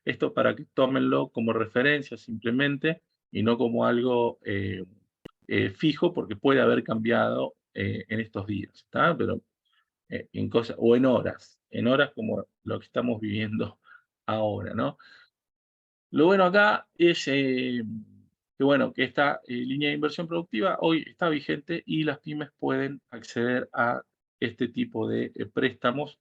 Esto para que tómenlo como referencia simplemente y no como algo fijo, porque puede haber cambiado en estos días, ¿está? Pero en cosas, o en horas como lo que estamos viviendo ahora, ¿no? Lo bueno acá es que, bueno, que esta línea de inversión productiva hoy está vigente y las pymes pueden acceder a este tipo de préstamos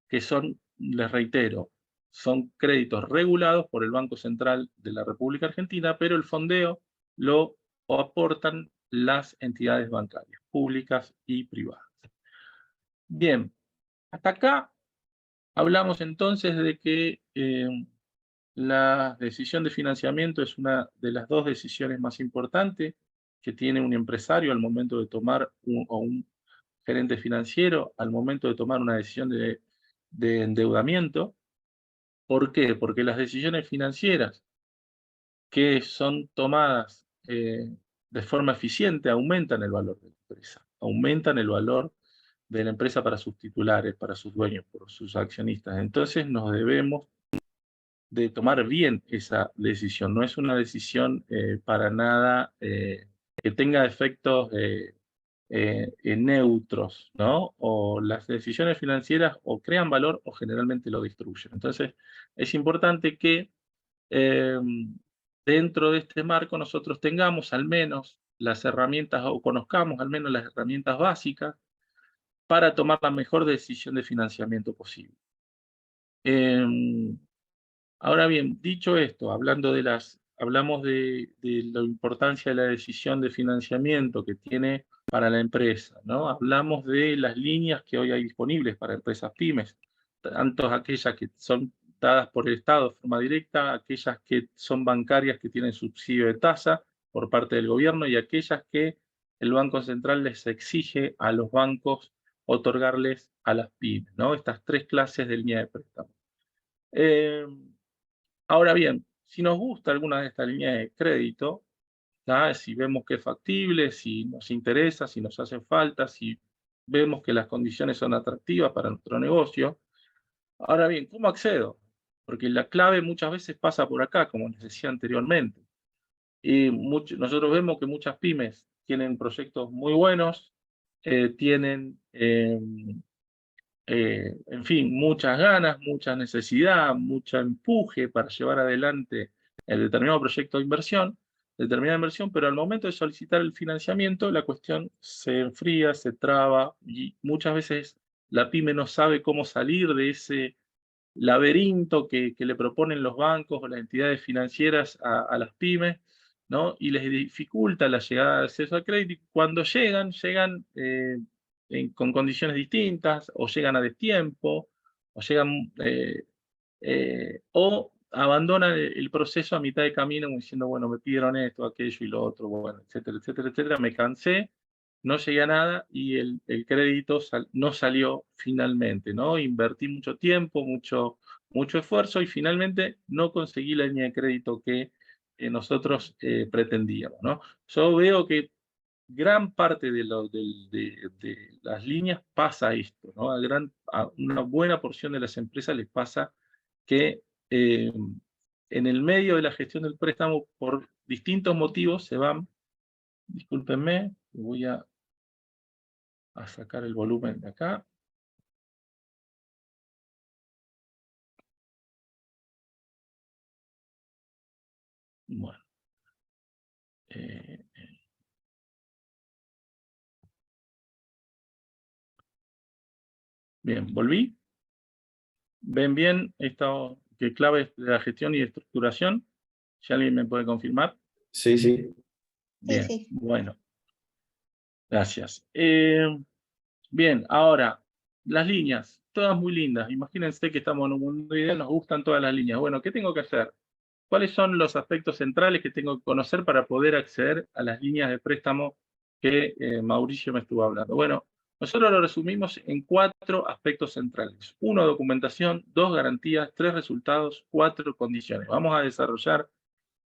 que son, les reitero, son créditos regulados por el Banco Central de la República Argentina, pero el fondeo lo aportan las entidades bancarias, públicas y privadas. Bien, hasta acá hablamos entonces de que la decisión de financiamiento es una de las dos decisiones más importantes que tiene un empresario al momento de tomar o un gerente financiero al momento de tomar una decisión de endeudamiento. ¿Por qué? Porque las decisiones financieras que son tomadas de forma eficiente aumentan el valor de la empresa, aumentan el valor de la empresa para sus titulares, para sus dueños, por sus accionistas. Entonces nos debemos de tomar bien esa decisión. No es una decisión para nada que tenga efectos neutros, ¿no? O las decisiones financieras o crean valor o generalmente lo destruyen. Entonces, es importante que eh, dentro de este marco nosotros tengamos al menos las herramientas o conozcamos al menos las herramientas básicas para tomar la mejor decisión de financiamiento posible. Ahora bien, dicho esto, hablamos de la importancia de la decisión de financiamiento que tiene para la empresa, ¿no? Hablamos de las líneas que hoy hay disponibles para empresas pymes, tanto aquellas que son dadas por el Estado de forma directa, aquellas que son bancarias que tienen subsidio de tasa por parte del gobierno y aquellas que el Banco Central les exige a los bancos otorgarles a las pymes, ¿no? Estas tres clases de línea de préstamo. Ahora bien, si nos gusta alguna de estas líneas de crédito, si vemos que es factible, si nos interesa, si nos hace falta, si vemos que las condiciones son atractivas para nuestro negocio. Ahora bien, ¿cómo accedo? Porque la clave muchas veces pasa por acá, como les decía anteriormente. Y nosotros vemos que muchas pymes tienen proyectos muy buenos, tienen en fin, muchas ganas, mucha necesidad, mucho empuje para llevar adelante el determinada inversión, pero al momento de solicitar el financiamiento, la cuestión se enfría, se traba y muchas veces la pyme no sabe cómo salir de ese laberinto que le proponen los bancos o las entidades financieras a las pymes, ¿no? Y les dificulta la llegada de acceso al crédito. Y cuando llegan con condiciones distintas, o llegan a destiempo, o o abandonan el proceso a mitad de camino diciendo, bueno, me pidieron esto, aquello y lo otro, bueno, etcétera, etcétera, etcétera, me cansé, no llegué a nada y el crédito no salió finalmente, ¿no? Invertí mucho tiempo, mucho esfuerzo y finalmente no conseguí la línea de crédito que nosotros pretendíamos, ¿no? Yo veo que gran parte de las líneas pasa esto, ¿no? A una buena porción de las empresas les pasa que en el medio de la gestión del préstamo, por distintos motivos, se van, discúlpenme, voy a sacar el volumen de acá. Bueno. Bien, volví. ¿Ven bien esto que claves de la gestión y estructuración? Si alguien me puede confirmar. Sí, sí. Bien, Sí. bueno. Gracias. Bien, ahora, las líneas, todas muy lindas. Imagínense que estamos en un mundo ideal, nos gustan todas las líneas. Bueno, ¿qué tengo que hacer? ¿Cuáles son los aspectos centrales que tengo que conocer para poder acceder a las líneas de préstamo que Mauricio me estuvo hablando? Bueno, nosotros lo resumimos en 4 aspectos centrales. 1, documentación; 2, garantías; 3, resultados; 4, condiciones. Vamos a desarrollar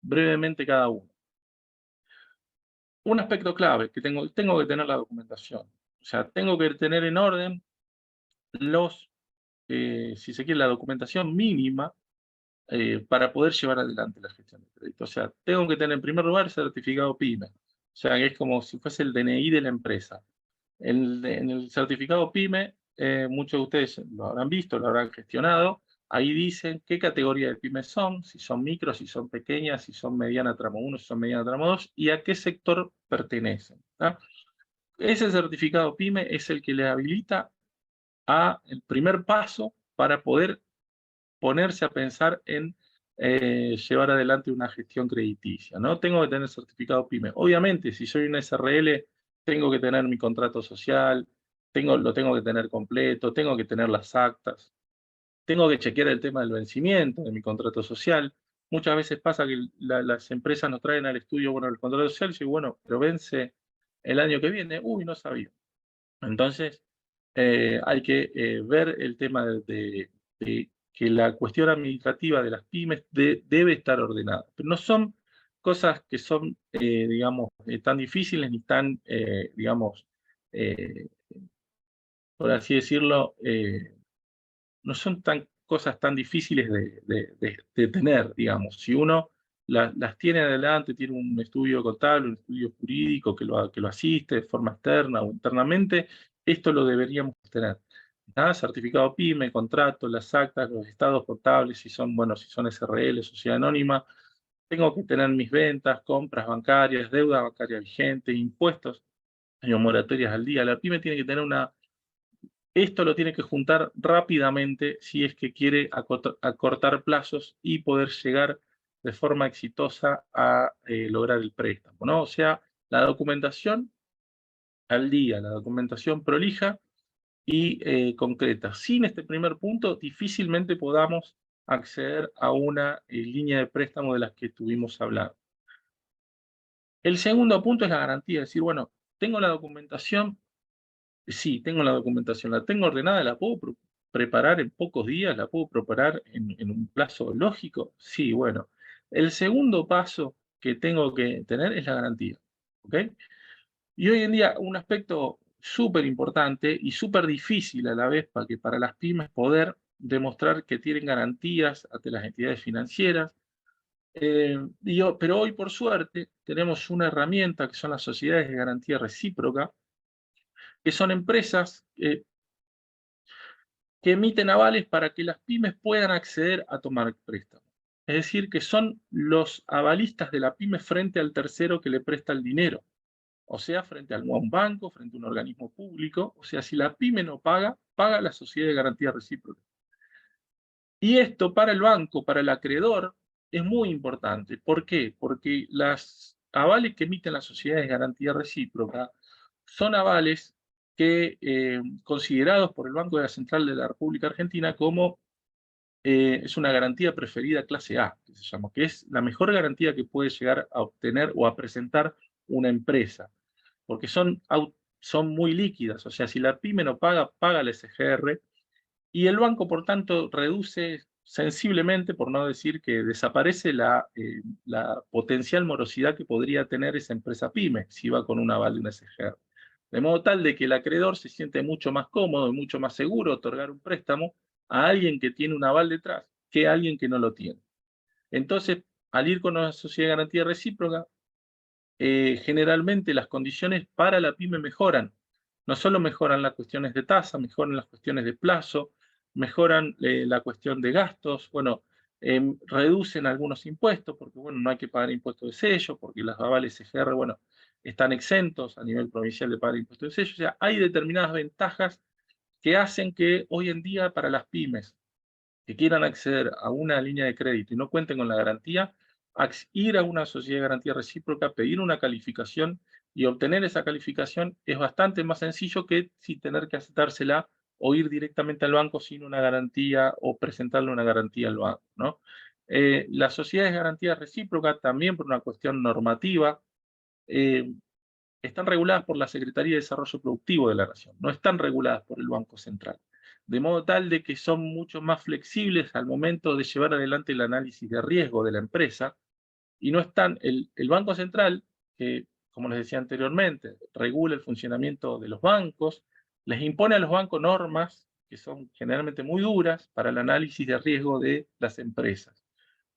brevemente cada uno. Un aspecto clave que tengo que tener la documentación. O sea, tengo que tener en orden los, si se quiere, la documentación mínima para poder llevar adelante la gestión de crédito. O sea, tengo que tener en primer lugar el certificado PYME. O sea, que es como si fuese el DNI de la empresa. En el certificado PYME, muchos de ustedes lo habrán visto, lo habrán gestionado. Ahí dicen qué categoría de pymes son, si son micros, si son pequeñas, si son mediana tramo 1, si son mediana tramo 2, y a qué sector pertenecen. ¿Tá? Ese certificado PYME es el que le habilita a el primer paso para poder ponerse a pensar en llevar adelante una gestión crediticia, ¿no? Tengo que tener certificado PYME. Obviamente, si soy una SRL, tengo que tener mi contrato social, lo tengo que tener completo, tengo que tener las actas, tengo que chequear el tema del vencimiento de mi contrato social. Muchas veces pasa que las empresas nos traen al estudio, bueno, el contrato social, y digo, bueno, pero vence el año que viene. Uy, no sabía. Entonces, hay que ver el tema de que la cuestión administrativa de las pymes debe estar ordenada. Pero no son cosas que son, digamos, tan difíciles ni tan, digamos, eh, por así decirlo, no son cosas tan difíciles de tener, digamos. Si uno las tiene adelante, tiene un estudio contable, un estudio jurídico que lo asiste de forma externa o internamente, esto lo deberíamos tener. ¿Ah? Certificado PYME, contrato, las actas, los estados contables, si son, bueno, si son SRL, sociedad anónima. Tengo que tener mis ventas, compras bancarias, deuda bancaria vigente, impuestos, moratorias al día. La pyme tiene que tener esto lo tiene que juntar rápidamente si es que quiere acortar plazos y poder llegar de forma exitosa a lograr el préstamo, ¿no? O sea, la documentación al día, la documentación prolija y concreta. Sin este primer punto, difícilmente podamos acceder a una línea de préstamo de las que estuvimos hablando. El segundo punto es la garantía, es decir, bueno, tengo la documentación. Sí, tengo la documentación, la tengo ordenada, la puedo preparar en pocos días, la puedo preparar en un plazo lógico. Sí, bueno. El segundo paso que tengo que tener es la garantía. ¿Ok? Y hoy en día un aspecto súper importante y súper difícil a la vez para las pymes poder demostrar que tienen garantías ante las entidades financieras. Pero hoy, por suerte, tenemos una herramienta que son las sociedades de garantía recíproca, que son empresas que emiten avales para que las pymes puedan acceder a tomar préstamos. Es decir, que son los avalistas de la pyme frente al tercero que le presta el dinero. O sea, frente a un banco, frente a un organismo público. O sea, si la pyme no paga, paga la sociedad de garantía recíproca. Y esto para el banco, para el acreedor, es muy importante. ¿Por qué? Porque las avales que emiten las sociedades de garantía recíproca son avales que, considerados por el Banco de la Central de la República Argentina como es una garantía preferida clase A, que se llama, que es la mejor garantía que puede llegar a obtener o a presentar una empresa, porque son muy líquidas. O sea, si la pyme no paga, paga el SGR, y el banco, por tanto, reduce sensiblemente, por no decir que desaparece la potencial morosidad que podría tener esa empresa pyme si va con un aval de un SGR. De modo tal de que el acreedor se siente mucho más cómodo y mucho más seguro otorgar un préstamo a alguien que tiene un aval detrás que a alguien que no lo tiene. Entonces, al ir con una sociedad de garantía recíproca, generalmente las condiciones para la pyme mejoran. No solo mejoran las cuestiones de tasa, mejoran las cuestiones de plazo, mejoran la cuestión de gastos, bueno, reducen algunos impuestos, porque bueno, no hay que pagar impuestos de sello, porque los avales CGR, bueno, están exentos a nivel provincial de pagar impuestos de sello. O sea, hay determinadas ventajas que hacen que hoy en día para las pymes que quieran acceder a una línea de crédito y no cuenten con la garantía, ir a una sociedad de garantía recíproca, pedir una calificación, Y obtener esa calificación es bastante más sencillo que si tener que aceptársela o ir directamente al banco sin una garantía o presentarle una garantía al banco, ¿no? Las sociedades de garantía recíproca, también por una cuestión normativa, eh, están reguladas por la Secretaría de Desarrollo Productivo de la Nación, no están reguladas por el Banco Central. De modo tal de que son mucho más flexibles al momento de llevar adelante el análisis de riesgo de la empresa y no están, el Banco Central, que como les decía anteriormente, regula el funcionamiento de los bancos, les impone a los bancos normas que son generalmente muy duras para el análisis de riesgo de las empresas.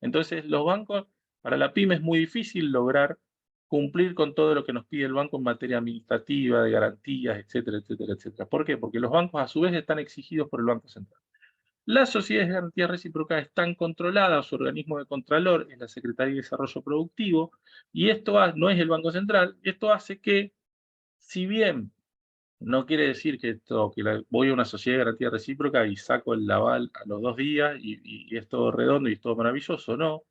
Entonces, los bancos, para la pyme es muy difícil lograr cumplir con todo lo que nos pide el banco en materia administrativa, de garantías, etcétera, etcétera, etcétera. ¿Por qué? Porque los bancos a su vez están exigidos por el Banco Central. Las sociedades de garantía recíproca están controladas, su organismo de contralor es la Secretaría de Desarrollo Productivo, y esto no es el Banco Central, esto hace que, si bien no quiere decir que, voy a una sociedad de garantía recíproca y saco el aval a los 2 días y es todo redondo y es todo maravilloso, no.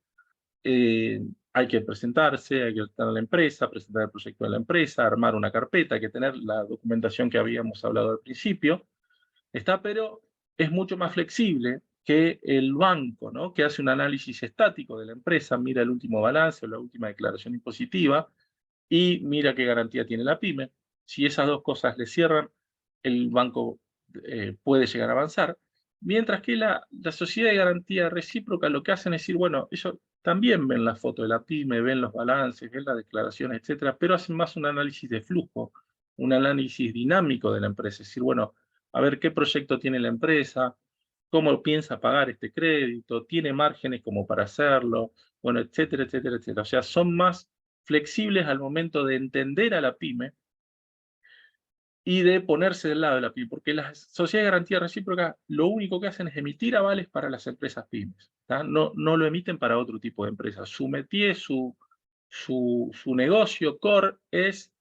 Hay que presentarse, hay que estar a la empresa, presentar el proyecto de la empresa, armar una carpeta, hay que tener la documentación que habíamos hablado al principio, pero es mucho más flexible que el banco, ¿no? Que hace un análisis estático de la empresa, mira el último balance o la última declaración impositiva y mira qué garantía tiene la pyme. Si esas dos cosas le cierran, el banco puede llegar a avanzar. Mientras que la sociedad de garantía recíproca lo que hacen es decir, bueno, ellos también ven la foto de la pyme, ven los balances, ven las declaraciones, etcétera, pero hacen más un análisis de flujo, un análisis dinámico de la empresa. Es decir, bueno, a ver qué proyecto tiene la empresa, cómo piensa pagar este crédito, tiene márgenes como para hacerlo, bueno, etcétera, etcétera, etcétera. O sea, son más flexibles al momento de entender a la pyme y de ponerse del lado de la pyme, porque las sociedades de garantía recíproca lo único que hacen es emitir avales para las empresas pymes, no, no lo emiten para otro tipo de empresas. Su métier, su negocio core es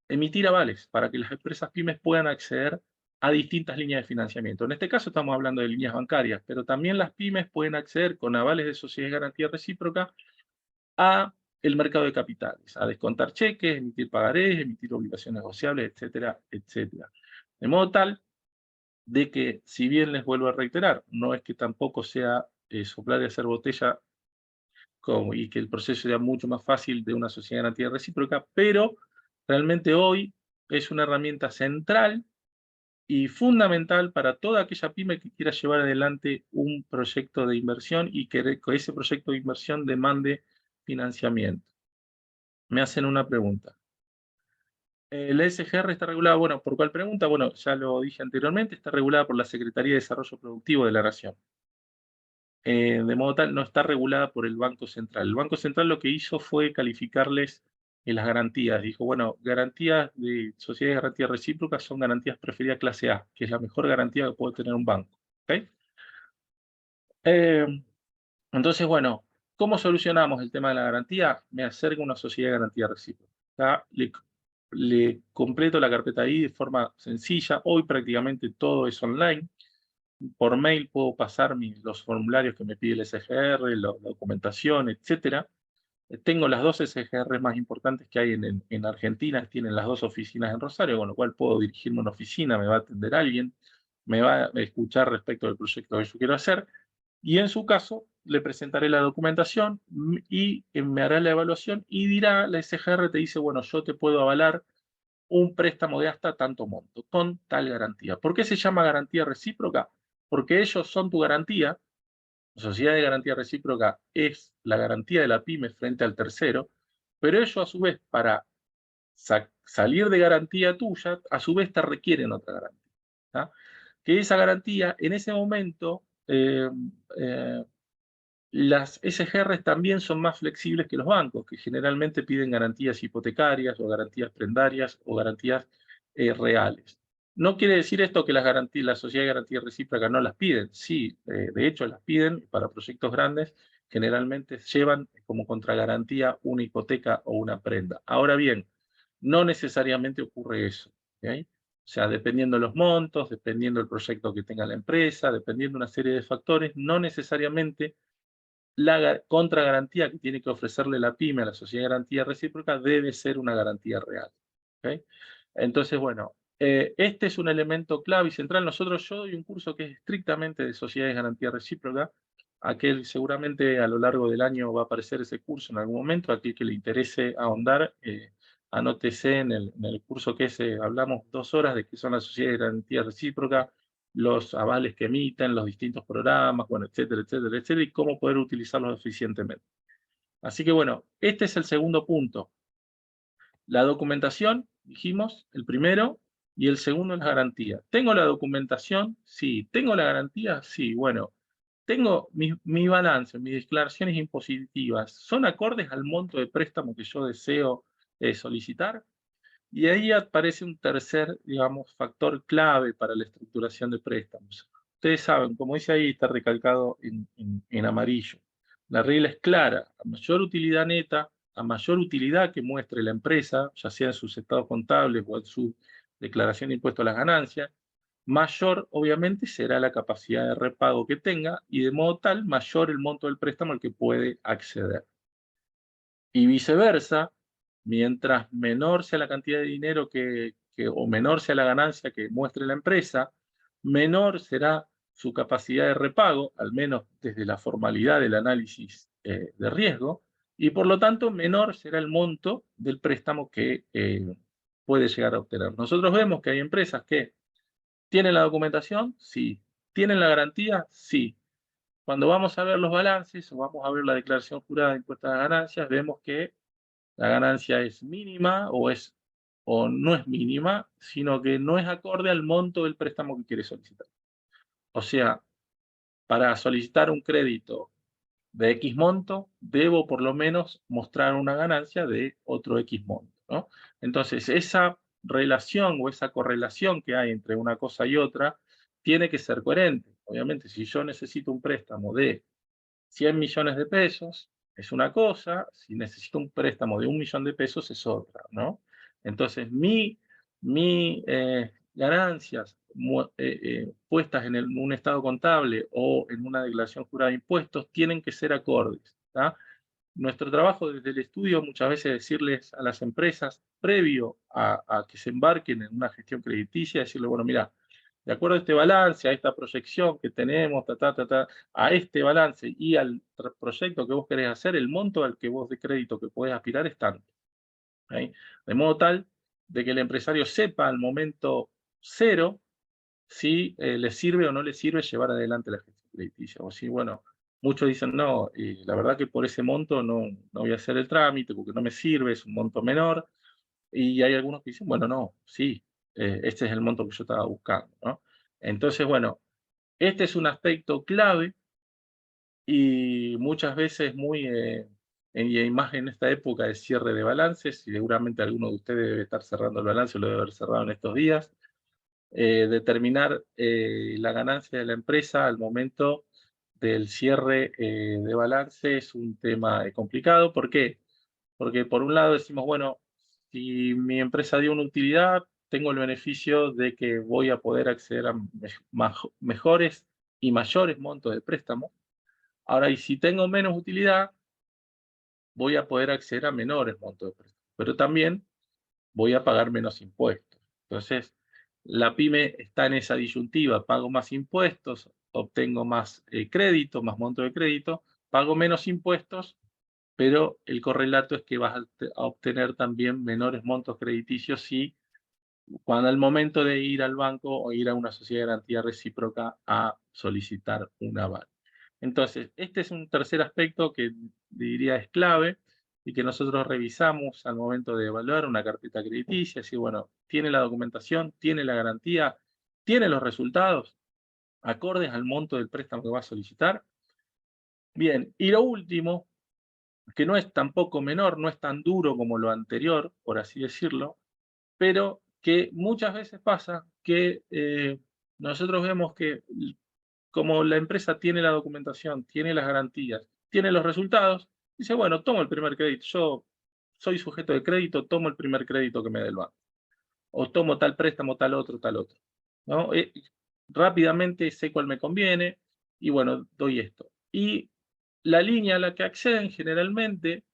emitir avales para que las empresas pymes puedan acceder a distintas líneas de financiamiento. En este caso estamos hablando de líneas bancarias, pero también las pymes pueden acceder con avales de sociedades de garantía recíproca a el mercado de capitales, a descontar cheques, emitir pagarés, emitir obligaciones negociables, etcétera, etcétera. De modo tal de que, si bien les vuelvo a reiterar, no es que tampoco sea soplar y hacer botella y que el proceso sea mucho más fácil de una sociedad de garantía recíproca, pero realmente hoy es una herramienta central y fundamental para toda aquella pyme que quiera llevar adelante un proyecto de inversión y que ese proyecto de inversión demande financiamiento. Me hacen una pregunta. La SGR está regulada, bueno, ¿por cuál pregunta? Bueno, ya lo dije anteriormente, está regulada por la Secretaría de Desarrollo Productivo de la Nación. De modo tal, no está regulada por el Banco Central. El Banco Central lo que hizo fue calificarles las garantías. Dijo, bueno, garantías de sociedades de garantía recíproca son garantías preferidas clase A, que es la mejor garantía que puede tener un banco. ¿Okay? Entonces, bueno, ¿cómo solucionamos el tema de la garantía? Me acerco a una sociedad de garantía recíproca. Le completo la carpeta ahí de forma sencilla. Hoy prácticamente todo es online. Por mail puedo pasar los formularios que me pide el SGR, la documentación, etcétera. Tengo las dos SGR más importantes que hay en Argentina, tienen las dos oficinas en Rosario, con lo cual puedo dirigirme a una oficina, me va a atender alguien, me va a escuchar respecto del proyecto que yo quiero hacer, y en su caso le presentaré la documentación y me hará la evaluación y dirá, la SGR te dice, bueno, yo te puedo avalar un préstamo de hasta tanto monto, con tal garantía. ¿Por qué se llama garantía recíproca? Porque ellos son tu garantía, la sociedad de garantía recíproca es la garantía de la pyme frente al tercero, pero ellos a su vez, para salir de garantía tuya, a su vez te requieren otra garantía. ¿Tá? Que esa garantía, en ese momento, las SGR también son más flexibles que los bancos, que generalmente piden garantías hipotecarias o garantías prendarias o garantías reales. No quiere decir esto que las sociedades de garantía recíproca no las piden. Sí, de hecho las piden para proyectos grandes, generalmente llevan como contragarantía una hipoteca o una prenda. Ahora bien, no necesariamente ocurre eso. ¿Okay? O sea, dependiendo de los montos, dependiendo del proyecto que tenga la empresa, dependiendo de una serie de factores, no necesariamente la contragarantía que tiene que ofrecerle la pyme a la sociedad de garantía recíproca debe ser una garantía real. ¿Ok? Entonces, bueno, este es un elemento clave y central. Yo doy un curso que es estrictamente de sociedades de garantía recíproca. Aquel seguramente a lo largo del año va a aparecer ese curso en algún momento. Aquel que le interese ahondar, anótese en el curso que es, hablamos 2 horas de qué son las sociedades de garantía recíproca, los avales que emiten, los distintos programas, bueno, etcétera, etcétera, etcétera, y cómo poder utilizarlos eficientemente. Así que bueno, este es el segundo punto. La documentación, dijimos, el primero, y el segundo es la garantía. ¿Tengo la documentación? Sí. ¿Tengo la garantía? Sí. Bueno, tengo mi balance, mis declaraciones impositivas, ¿son acordes al monto de préstamo que yo deseo solicitar? Y ahí aparece un tercer, digamos, factor clave para la estructuración de préstamos. Ustedes saben, como dice ahí, está recalcado en amarillo. La regla es clara: a mayor utilidad neta, a mayor utilidad que muestre la empresa, ya sea en sus estados contables o en su declaración de impuesto a las ganancias, mayor obviamente será la capacidad de repago que tenga y de modo tal mayor el monto del préstamo al que puede acceder. Y viceversa, mientras menor sea la cantidad de dinero o menor sea la ganancia que muestre la empresa, menor será su capacidad de repago, al menos desde la formalidad del análisis de riesgo, y por lo tanto menor será el monto del préstamo que puede llegar a obtener. Nosotros vemos que hay empresas que tienen la documentación, sí. ¿Tienen la garantía? Sí. Cuando vamos a ver los balances o vamos a ver la declaración jurada de impuestos a las ganancias, vemos que la ganancia es mínima o no es mínima, sino que no es acorde al monto del préstamo que quiere solicitar. O sea, para solicitar un crédito de X monto, debo por lo menos mostrar una ganancia de otro X monto, ¿no? Entonces, esa relación o esa correlación que hay entre una cosa y otra tiene que ser coherente. Obviamente, si yo necesito un préstamo de 100 millones de pesos es una cosa, si necesito un préstamo de 1 millón de pesos es otra, ¿no? Entonces, mi ganancias puestas en un estado contable o en una declaración jurada de impuestos tienen que ser acordes, ¿tá? Nuestro trabajo desde el estudio muchas veces es decirles a las empresas, previo a que se embarquen en una gestión crediticia, decirle, bueno, mira, de acuerdo a este balance, a esta proyección que tenemos, a este balance y al proyecto que vos querés hacer, el monto al que vos de crédito que podés aspirar es tanto. ¿Sí? De modo tal de que el empresario sepa al momento cero si le sirve o no le sirve llevar adelante la gestión crediticia. O si, bueno, muchos dicen, no, la verdad que por ese monto no voy a hacer el trámite porque no me sirve, es un monto menor. Y hay algunos que dicen, bueno, no, sí, este es el monto que yo estaba buscando, ¿no? Entonces, bueno, este es un aspecto clave y muchas veces y más en esta época de cierre de balances, y seguramente alguno de ustedes debe estar cerrando el balance, lo debe haber cerrado en estos días, determinar la ganancia de la empresa al momento del cierre de balance es un tema complicado. ¿Por qué? Porque por un lado decimos, bueno, si mi empresa dio una utilidad, tengo el beneficio de que voy a poder acceder a mejores y mayores montos de préstamo. Ahora, y si tengo menos utilidad, voy a poder acceder a menores montos de préstamo, pero también voy a pagar menos impuestos. Entonces, la pyme está en esa disyuntiva: pago más impuestos, obtengo más crédito, más monto de crédito, pago menos impuestos, pero el correlato es que vas a obtener también menores montos crediticios si cuando al momento de ir al banco o ir a una sociedad de garantía recíproca a solicitar un aval. Entonces, este es un tercer aspecto que diría es clave y que nosotros revisamos al momento de evaluar una carpeta crediticia, si bueno, tiene la documentación, tiene la garantía, tiene los resultados acordes al monto del préstamo que va a solicitar. Bien, y lo último, que no es tampoco menor, no es tan duro como lo anterior, por así decirlo, pero que muchas veces pasa que nosotros vemos que como la empresa tiene la documentación, tiene las garantías, tiene los resultados, dice, bueno, tomo el primer crédito, yo soy sujeto de crédito, tomo el primer crédito que me dé el banco, o tomo tal préstamo, tal otro, ¿no? Rápidamente sé cuál me conviene, y bueno, doy esto. Y la línea a la que acceden generalmente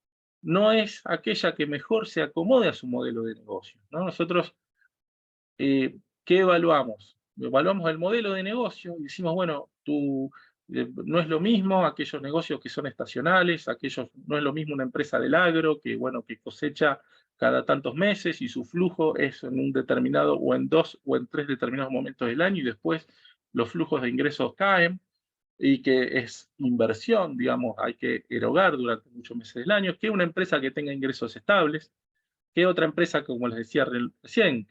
no es aquella que mejor se acomode a su modelo de negocio, ¿no? Nosotros, ¿qué evaluamos? Evaluamos el modelo de negocio y decimos, bueno, no es lo mismo aquellos negocios que son estacionales, no es lo mismo una empresa del agro que, bueno, que cosecha cada tantos meses y su flujo es en un determinado, o en 2 o en 3 determinados momentos del año, y después los flujos de ingresos caen, y que es inversión, digamos, hay que erogar durante muchos meses del año, que una empresa que tenga ingresos estables, que otra empresa, como les decía recién,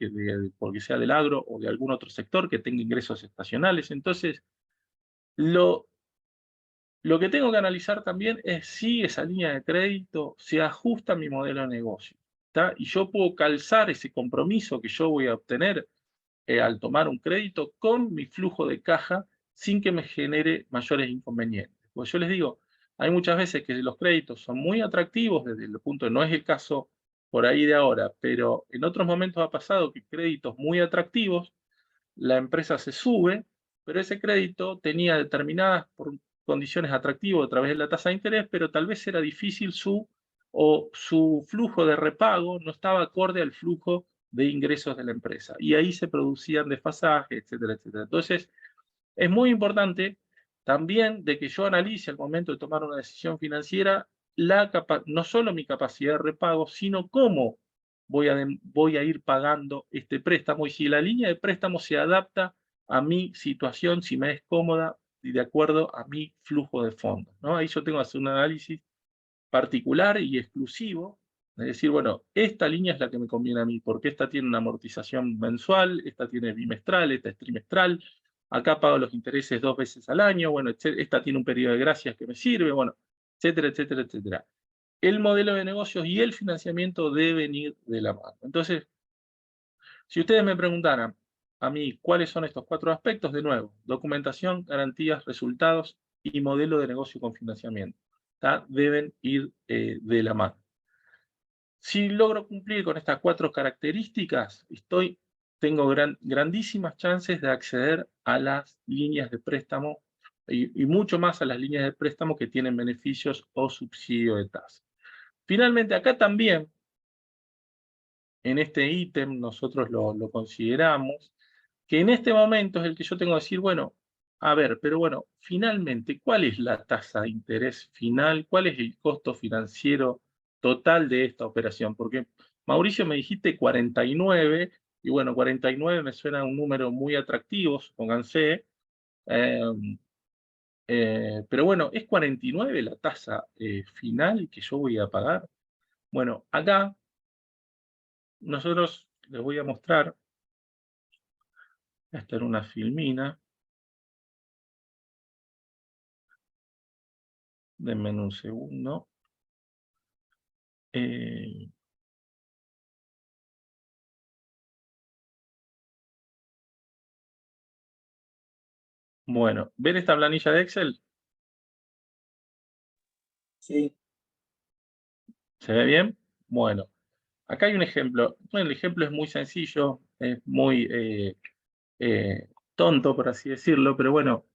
porque sea del agro o de algún otro sector, que tenga ingresos estacionales. Entonces, lo, lo que tengo que analizar también es si esa línea de crédito se ajusta a mi modelo de negocio, ¿tá? Y yo puedo calzar ese compromiso que yo voy a obtener al tomar un crédito con mi flujo de caja sin que me genere mayores inconvenientes. Pues yo les digo, hay muchas veces que los créditos son muy atractivos desde el punto, no es el caso por ahí de ahora, pero en otros momentos ha pasado que créditos muy atractivos, la empresa se sube, pero ese crédito tenía determinadas condiciones atractivas a través de la tasa de interés, pero tal vez era difícil o su flujo de repago no estaba acorde al flujo de ingresos de la empresa. Y ahí se producían desfasajes, etcétera, etcétera. Entonces, es muy importante también de que yo analice al momento de tomar una decisión financiera no solo mi capacidad de repago, sino cómo voy a ir pagando este préstamo y si la línea de préstamo se adapta a mi situación, si me es cómoda y de acuerdo a mi flujo de fondos, ¿no? Ahí yo tengo que hacer un análisis particular y exclusivo, es decir, bueno, esta línea es la que me conviene a mí, porque esta tiene una amortización mensual, esta tiene bimestral, esta es trimestral, acá pago los intereses 2 veces al año, bueno, esta tiene un periodo de gracias que me sirve, bueno, etcétera, etcétera, etcétera. El modelo de negocios y el financiamiento deben ir de la mano. Entonces, si ustedes me preguntaran a mí cuáles son estos 4 aspectos, de nuevo, documentación, garantías, resultados y modelo de negocio con financiamiento, ¿tá? Deben ir de la mano. Si logro cumplir con estas 4 características, tengo grandísimas chances de acceder a las líneas de préstamo y mucho más a las líneas de préstamo que tienen beneficios o subsidio de tasa. Finalmente, acá también, en este ítem, nosotros lo consideramos, que en este momento es el que yo tengo que decir, bueno, a ver, pero bueno, finalmente, ¿cuál es la tasa de interés final? ¿Cuál es el costo financiero total de esta operación? Porque, Mauricio, me dijiste 49, y bueno, 49 me suena un número muy atractivo, supónganse, eh, pero bueno, ¿es 49 la tasa final que yo voy a pagar? Bueno, acá nosotros les voy a mostrar, esta era una filmina, denme un segundo. Eh, bueno, ¿ven esta planilla de Excel? Sí. ¿Se ve bien? Bueno, acá hay un ejemplo. Bueno, el ejemplo es muy sencillo, es muy tonto, por así decirlo, pero bueno,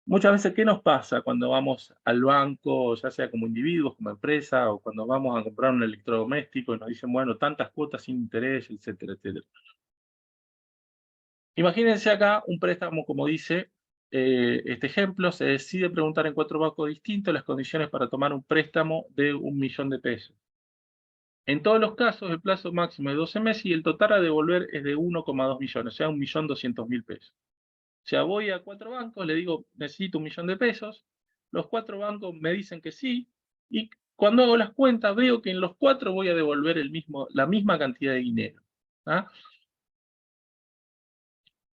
muchas veces, ¿qué nos pasa cuando vamos al banco, ya sea como individuos, como empresa, o cuando vamos a comprar un electrodoméstico y nos dicen, bueno, tantas cuotas sin interés, etcétera, etcétera? Imagínense acá un préstamo, como dice este ejemplo, se decide preguntar en 4 bancos distintos las condiciones para tomar un préstamo de 1.000.000 de pesos. En todos los casos, el plazo máximo es 12 meses y el total a devolver es de 1,2 millones, o sea, 1.200.000 pesos. O sea, voy a 4 bancos, le digo, necesito 1.000.000 de pesos, los 4 bancos me dicen que sí, y cuando hago las cuentas veo que en los 4 voy a devolver la misma cantidad de dinero. ¿Ah?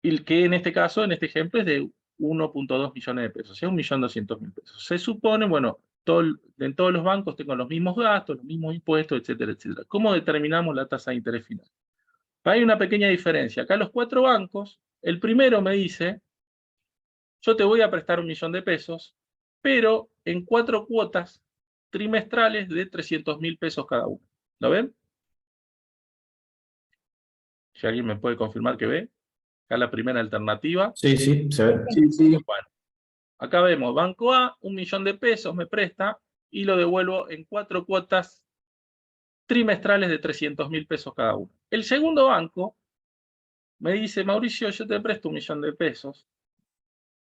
Y que en este caso, en este ejemplo, es de 1,2 millones de pesos, o sea, 1.200.000 pesos. Se supone, bueno, en todos los bancos tengo los mismos gastos, los mismos impuestos, etcétera, etcétera. ¿Cómo determinamos la tasa de interés final? Hay una pequeña diferencia. Acá los 4 bancos, el primero me dice, yo te voy a prestar 1.000.000 de pesos, pero en 4 cuotas trimestrales de 300.000 pesos cada uno. ¿Lo ven? Si alguien me puede confirmar que ve. Acá la primera alternativa. Sí, sí, se ve. Sí, sí. Bueno, Acá vemos, Banco A, 1 millón de pesos me presta y lo devuelvo en 4 cuotas trimestrales de 300.000 pesos cada uno. El segundo banco me dice, Mauricio, yo te presto 1 millón de pesos,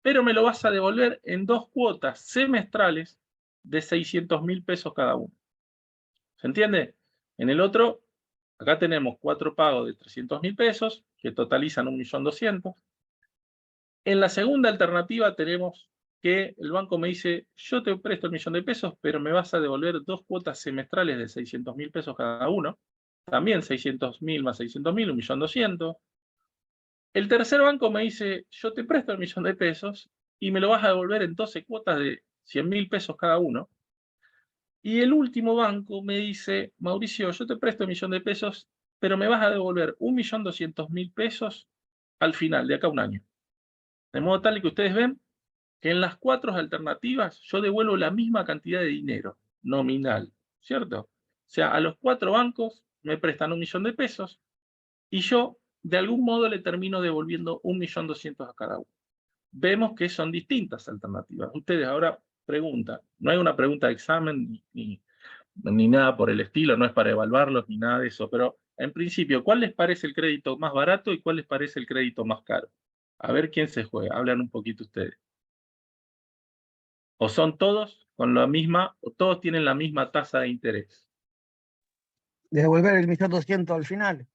pero me lo vas a devolver en 2 cuotas semestrales de 600.000 pesos cada uno. ¿Se entiende? En el otro, acá tenemos 4 pagos de 300.000 pesos, que totalizan 1.200.000. En la segunda alternativa tenemos que el banco me dice, yo te presto el 1 millón de pesos, pero me vas a devolver 2 cuotas semestrales de 600.000 pesos cada uno. También 600.000 más 600.000, 1.200.000. El tercer banco me dice, yo te presto el 1 millón de pesos y me lo vas a devolver en 12 cuotas de 100.000 pesos cada uno. Y el último banco me dice, Mauricio, yo te presto 1 millón de pesos, pero me vas a devolver 1.200.000 pesos al final, de acá a un año. De modo tal que ustedes ven que en las 4 alternativas yo devuelvo la misma cantidad de dinero nominal, ¿cierto? O sea, a los 4 bancos me prestan 1 millón de pesos y yo de algún modo le termino devolviendo 1.200.000 a cada uno. Vemos que son distintas alternativas. Ustedes ahora preguntan, no hay una pregunta de examen ni nada por el estilo, no es para evaluarlos ni nada de eso, pero en principio, ¿cuál les parece el crédito más barato y cuál les parece el crédito más caro? A ver quién se juega, hablan un poquito ustedes. O son todos con la misma, o todos tienen la misma tasa de interés. Devolver el 1.200.000 al final.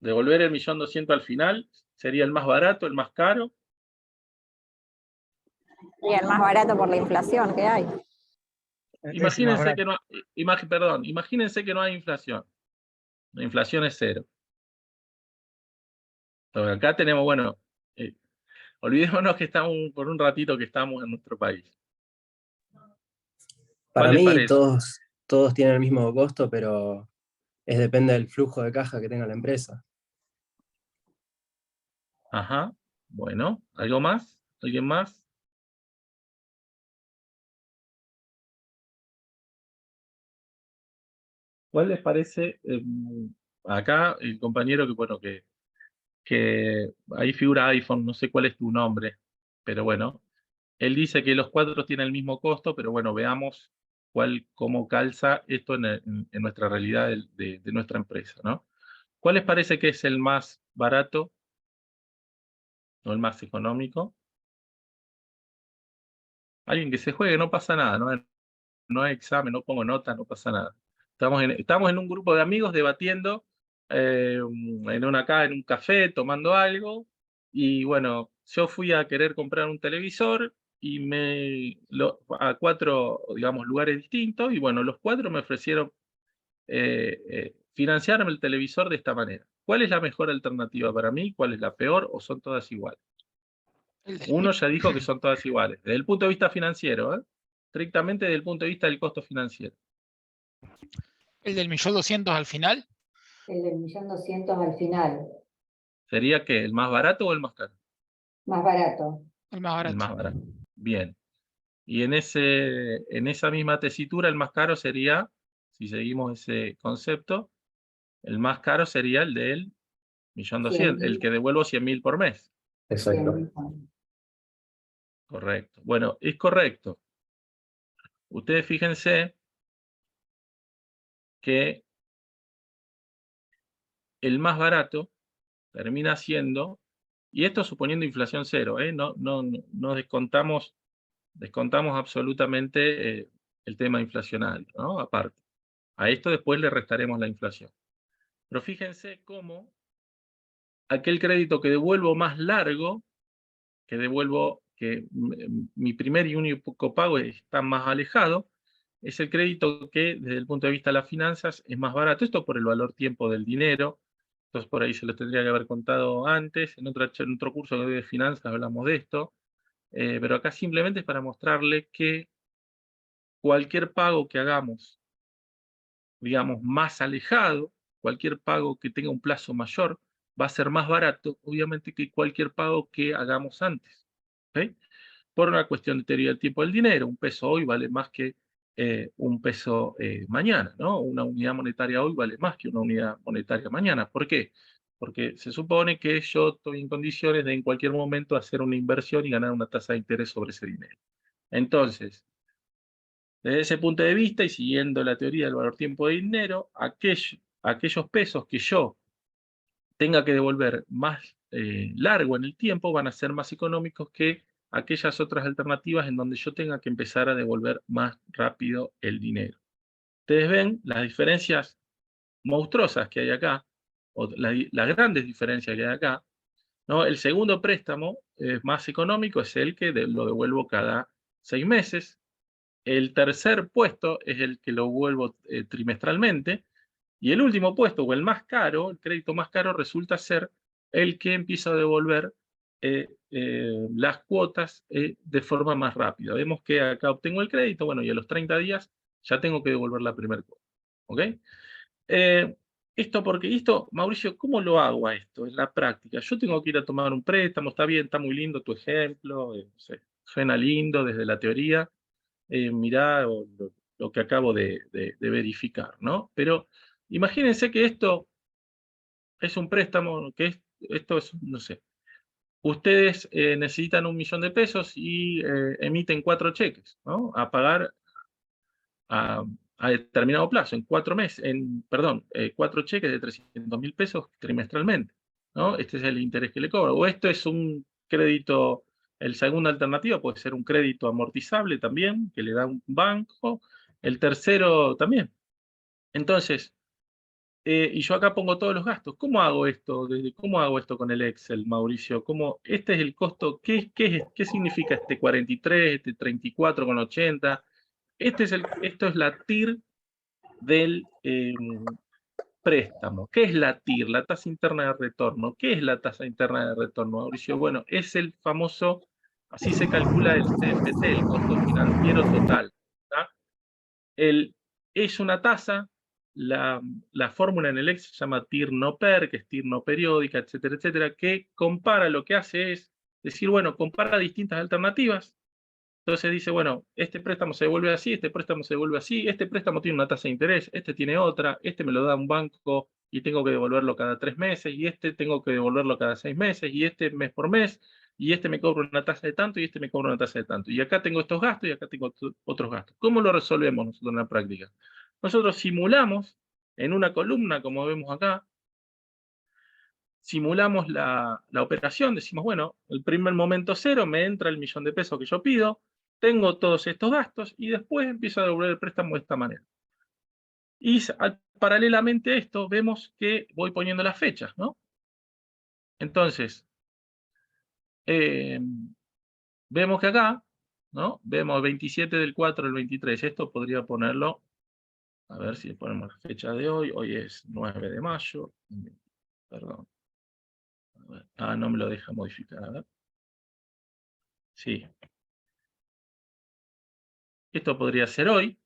Devolver el 1.200.000 al final sería el más barato, el más caro. Y el más barato por la inflación que hay. Imagínense que no, imagínense que no hay inflación. La inflación es 0. Entonces, acá tenemos, bueno, olvidémonos que estamos por un ratito que estamos en nuestro país. Para ¿Cuál les mí parece? todos tienen el mismo costo, pero depende del flujo de caja que tenga la empresa. Ajá, bueno, ¿algo más? ¿Alguien más? ¿Cuál les parece? Acá el compañero que, bueno, que ahí figura iPhone, no sé cuál es tu nombre, pero bueno, él dice que los 4 tienen el mismo costo, pero bueno, veamos cómo calza esto en nuestra realidad de nuestra empresa, ¿no? ¿Cuál les parece que es el más barato o el más económico? Alguien que se juegue, no pasa nada, no hay examen, no pongo nota, no pasa nada. Estamos en un grupo de amigos debatiendo acá en un café, tomando algo, y bueno, yo fui a querer comprar un televisor y a 4, digamos, lugares distintos, y bueno, los 4 me ofrecieron financiarme el televisor de esta manera. ¿Cuál es la mejor alternativa para mí? ¿Cuál es la peor? ¿O son todas iguales? Uno ya dijo que son todas iguales, desde el punto de vista financiero, estrictamente desde el punto de vista del costo financiero. ¿El del 1.200.000 al final? El del 1.200.000 al final. ¿Sería qué? ¿El más barato o el más caro? Más barato. El más barato. El más barato. Bien. Y en esa misma tesitura, el más caro sería, si seguimos ese concepto, el más caro sería el del 1.200.000, el que devuelvo 100.000 por mes. Exacto. Correcto. Bueno, es correcto. Ustedes fíjense que el más barato termina siendo, y esto suponiendo inflación 0, no descontamos absolutamente el tema inflacionario, ¿no? Aparte. A esto después le restaremos la inflación. Pero fíjense cómo aquel crédito que devuelvo más largo, que mi primer y único pago está más alejado, es el crédito que desde el punto de vista de las finanzas es más barato. Esto por el valor tiempo del dinero. Entonces por ahí se lo tendría que haber contado antes. En otro curso de finanzas hablamos de esto. Pero acá simplemente es para mostrarle que cualquier pago que hagamos, digamos, más alejado, cualquier pago que tenga un plazo mayor, va a ser más barato, obviamente, que cualquier pago que hagamos antes. ¿Okay? Por una cuestión de teoría del tiempo del dinero, un peso hoy vale más que un peso mañana, ¿no? Una unidad monetaria hoy vale más que una unidad monetaria mañana. ¿Por qué? porque se supone que yo estoy en condiciones de en cualquier momento hacer una inversión y ganar una tasa de interés sobre ese dinero. Entonces, desde ese punto de vista y siguiendo la teoría del valor tiempo de dinero, aquellos pesos que yo tenga que devolver más largo en el tiempo van a ser más económicos que aquellas otras alternativas en donde yo tenga que empezar a devolver más rápido el dinero. Ustedes ven las diferencias monstruosas que hay acá, o las grandes diferencias que hay acá, ¿no? El segundo préstamo más económico es el que lo devuelvo cada 6 meses. El tercer puesto es el que lo vuelvo trimestralmente. Y el último puesto, o el más caro, el crédito más caro, resulta ser el que empieza a devolver las cuotas de forma más rápida. Vemos que acá obtengo el crédito, bueno, y a los 30 días ya tengo que devolver la primera cuota. ¿Ok? Esto, Mauricio, ¿cómo lo hago a esto en la práctica? Yo tengo que ir a tomar un préstamo, está bien, está muy lindo tu ejemplo, no sé, suena lindo desde la teoría, mirá lo que acabo de verificar, ¿no? Pero imagínense que esto es un préstamo, esto es, no sé, ustedes necesitan 1.000.000 de pesos y emiten 4 cheques, ¿no? A pagar a determinado plazo, en 4 meses, perdón, 4 cheques de 300.000 pesos trimestralmente, ¿no? Este es el interés que le cobro. O esto es un crédito, el segunda alternativa puede ser un crédito amortizable también, que le da un banco, el tercero también. Entonces, y yo acá pongo todos los gastos. ¿Cómo hago esto? ¿Cómo hago esto con el Excel, Mauricio? Este es el costo? ¿Qué significa este 43, este 34,80? Esto es la TIR del préstamo. ¿Qué es la TIR? La tasa interna de retorno. ¿Qué es la tasa interna de retorno, Mauricio? Bueno, es el famoso, así se calcula el CFT, el costo financiero total. Es una tasa, la fórmula en el Excel se llama TIR no PER, que es TIR no periódica, etcétera, etcétera, que compara, lo que hace es decir, bueno, compara distintas alternativas. Entonces dice, bueno, este préstamo se devuelve así, este préstamo se devuelve así, este préstamo tiene una tasa de interés, este tiene otra, este me lo da un banco y tengo que devolverlo cada 3 meses, y este tengo que devolverlo cada 6 meses, y este mes por mes, y este me cobra una tasa de tanto, y este me cobra una tasa de tanto. Y acá tengo estos gastos, y acá tengo otros gastos. ¿Cómo lo resolvemos nosotros en la práctica? Nosotros simulamos en una columna, como vemos acá, simulamos la operación, decimos, bueno, el primer momento cero, me entra el 1.000.000 de pesos que yo pido, tengo todos estos gastos y después empiezo a devolver el préstamo de esta manera. Y paralelamente a esto vemos que voy poniendo las fechas, ¿no? Entonces, vemos que acá, ¿no? Vemos 27 del 4 del 23. Esto podría ponerlo, a ver si ponemos la fecha de hoy. Hoy es 9 de mayo. Perdón. No me lo deja modificar, a ver. Sí. Esto podría ser hoy.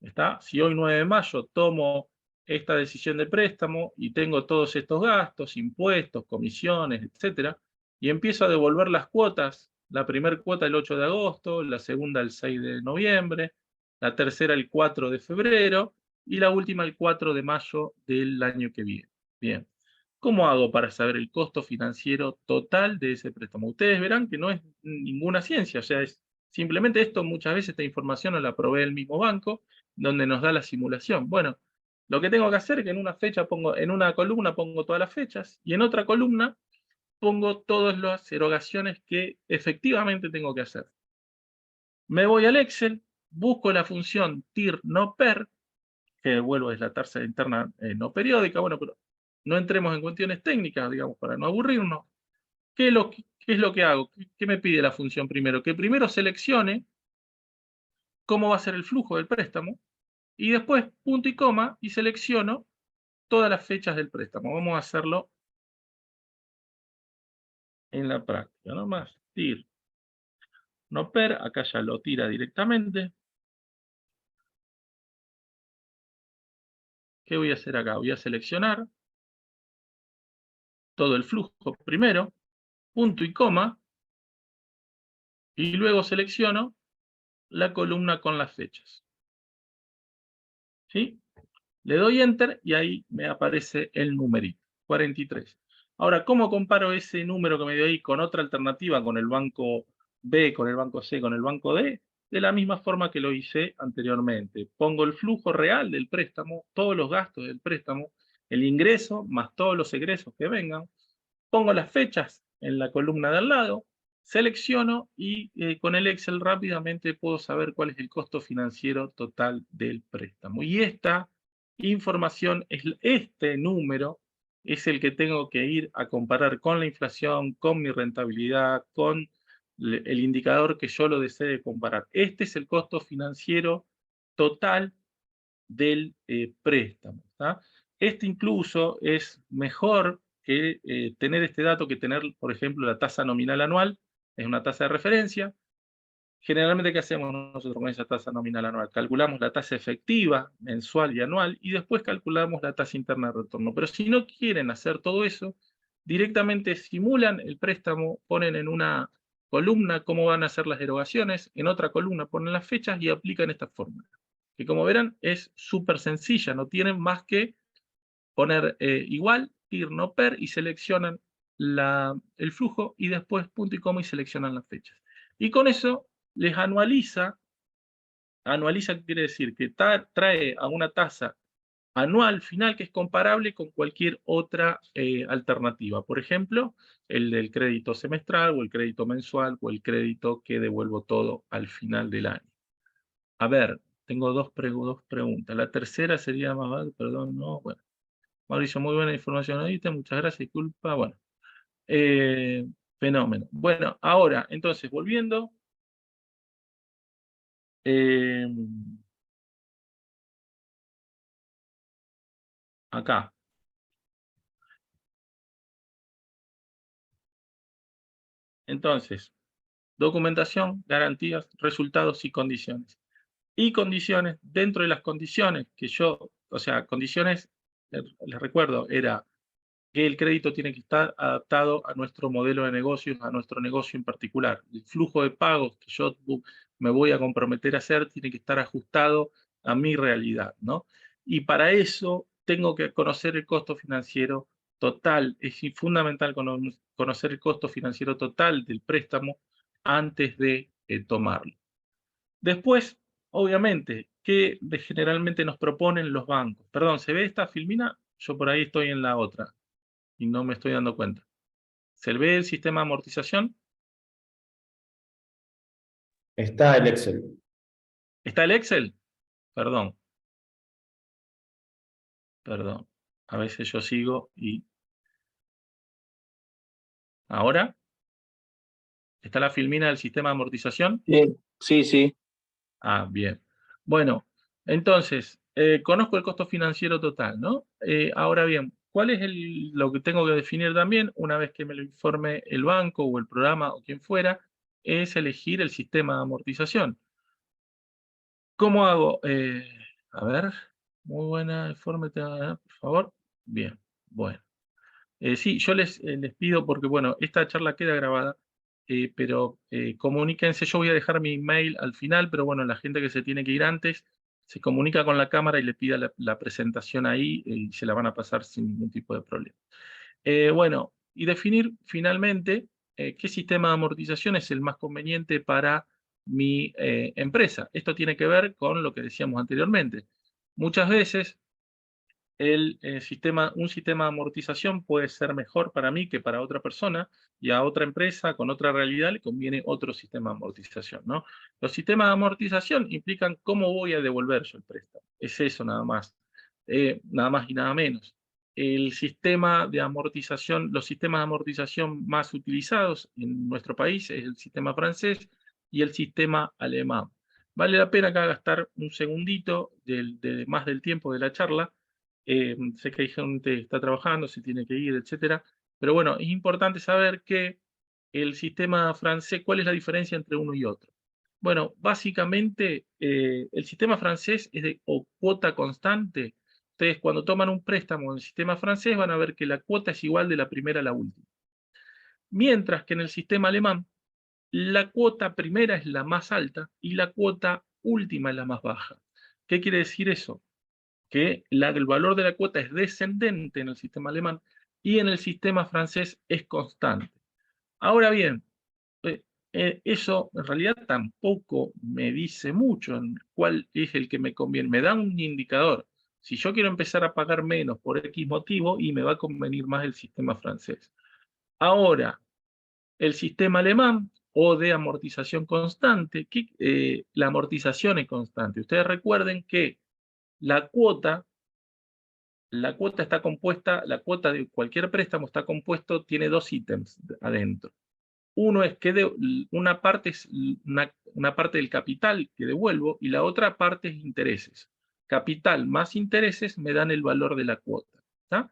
¿Está? Si hoy 9 de mayo tomo esta decisión de préstamo y tengo todos estos gastos, impuestos, comisiones, etcétera, y empiezo a devolver las cuotas, la primera cuota el 8 de agosto, la segunda el 6 de noviembre, la tercera el 4 de febrero y la última el 4 de mayo del año que viene. Bien. ¿Cómo hago para saber el costo financiero total de ese préstamo? Ustedes verán que no es ninguna ciencia, o sea, es simplemente esto, muchas veces esta información nos la provee el mismo banco, donde nos da la simulación. Bueno, lo que tengo que hacer es que en una columna pongo todas las fechas, y en otra columna pongo todas las erogaciones que efectivamente tengo que hacer. Me voy al Excel, busco la función TIR no PER, que vuelvo es la tasa interna no periódica, bueno, pero no entremos en cuestiones técnicas, digamos, para no aburrirnos. ¿Qué es lo que hago? ¿Qué me pide la función primero? Que primero seleccione cómo va a ser el flujo del préstamo, y después punto y coma, y selecciono todas las fechas del préstamo. Vamos a hacerlo en la práctica, ¿no? Más TIR no PER, acá ya lo tira directamente. ¿Qué voy a hacer acá? Voy a seleccionar todo el flujo primero, punto y coma, y luego selecciono la columna con las fechas. ¿Sí? Le doy Enter y ahí me aparece el numerito. 43. Ahora, ¿cómo comparo ese número que me dio ahí con otra alternativa, con el banco B, con el banco C, con el banco D? De la misma forma que lo hice anteriormente. Pongo el flujo real del préstamo, todos los gastos del préstamo, el ingreso más todos los egresos que vengan, pongo las fechas en la columna de al lado, selecciono y con el Excel rápidamente puedo saber cuál es el costo financiero total del préstamo. Y esta información, este número, es el que tengo que ir a comparar con la inflación, con mi rentabilidad, con el indicador que yo lo desee comparar. Este es el costo financiero total del préstamo. ¿Tá? Este incluso es mejor que tener este dato que tener, por ejemplo, la tasa nominal anual, es una tasa de referencia. Generalmente, ¿qué hacemos nosotros con esa tasa nominal anual? Calculamos la tasa efectiva mensual y anual y después calculamos la tasa interna de retorno. Pero si no quieren hacer todo eso, directamente simulan el préstamo, ponen en una columna cómo van a ser las erogaciones, en otra columna ponen las fechas y aplican esta fórmula. Que como verán es súper sencilla, no tienen más que poner igual, PIR no PER y seleccionan el flujo y después punto y coma y seleccionan las fechas. Y con eso les anualiza, ¿qué quiere decir? Que trae a una tasa anual final que es comparable con cualquier otra alternativa. Por ejemplo, el del crédito semestral o el crédito mensual o el crédito que devuelvo todo al final del año. A ver, tengo dos preguntas. La tercera sería más, perdón, no, bueno. Mauricio, muy buena información, ¿oíste? Muchas gracias, disculpa, bueno. Fenómeno. Bueno, ahora, entonces, volviendo. Acá. Entonces, documentación, garantías, resultados y condiciones. Y condiciones, dentro de las condiciones que yo, o sea, condiciones, les recuerdo, era que el crédito tiene que estar adaptado a nuestro modelo de negocios, a nuestro negocio en particular. El flujo de pagos que yo me voy a comprometer a hacer tiene que estar ajustado a mi realidad, ¿no? Y para eso tengo que conocer el costo financiero total. Es fundamental conocer el costo financiero total del préstamo antes de tomarlo. Después, obviamente, ¿qué generalmente nos proponen los bancos? Perdón, ¿se ve esta filmina? Yo por ahí estoy en la otra y no me estoy dando cuenta. ¿Se ve el sistema de amortización? Está el Excel. ¿Está el Excel? Perdón. Perdón. A veces yo sigo y... ¿Ahora? ¿Está la filmina del sistema de amortización? Sí, sí. Ah, bien. Bueno, entonces, conozco el costo financiero total, ¿no? Ahora bien, ¿cuál es lo que tengo que definir también una vez que me lo informe el banco o el programa o quien fuera? Es elegir el sistema de amortización. ¿Cómo hago? A ver, muy buena informe, por favor. Bien, bueno. Sí, yo les pido, porque bueno, esta charla queda grabada, pero comuníquense, yo voy a dejar mi email al final, pero bueno, la gente que se tiene que ir antes, se comunica con la cámara y le pida la presentación ahí y se la van a pasar sin ningún tipo de problema. Bueno, y definir finalmente qué sistema de amortización es el más conveniente para mi empresa. Esto tiene que ver con lo que decíamos anteriormente. Muchas veces un sistema de amortización puede ser mejor para mí que para otra persona, y a otra empresa con otra realidad le conviene otro sistema de amortización, ¿no? Los sistemas de amortización implican cómo voy a devolver yo el préstamo. Es eso nada más y nada menos. El sistema de amortización, los sistemas de amortización más utilizados en nuestro país es el sistema francés y el sistema alemán. Vale la pena acá gastar un segundito más del tiempo de la charla. Sé que hay gente que está trabajando, se tiene que ir, etcétera. Pero bueno, es importante saber que el sistema francés, ¿cuál es la diferencia entre uno y otro? Bueno, básicamente el sistema francés es de cuota constante. Ustedes cuando toman un préstamo en el sistema francés van a ver que la cuota es igual de la primera a la última. Mientras que en el sistema alemán, la cuota primera es la más alta y la cuota última es la más baja. ¿Qué quiere decir eso? Que el valor de la cuota es descendente en el sistema alemán y en el sistema francés es constante. Ahora bien, eso en realidad tampoco me dice mucho en cuál es el que me conviene. Me da un indicador. Si yo quiero empezar a pagar menos por X motivo, y me va a convenir más el sistema francés. Ahora, el sistema alemán o de amortización constante, la amortización es constante. Ustedes recuerden que la cuota está compuesta, la cuota de cualquier préstamo está compuesto, tiene dos ítems adentro. Uno es que una parte es una parte del capital que devuelvo y la otra parte es intereses. Capital más intereses me dan el valor de la cuota. ¿Tá?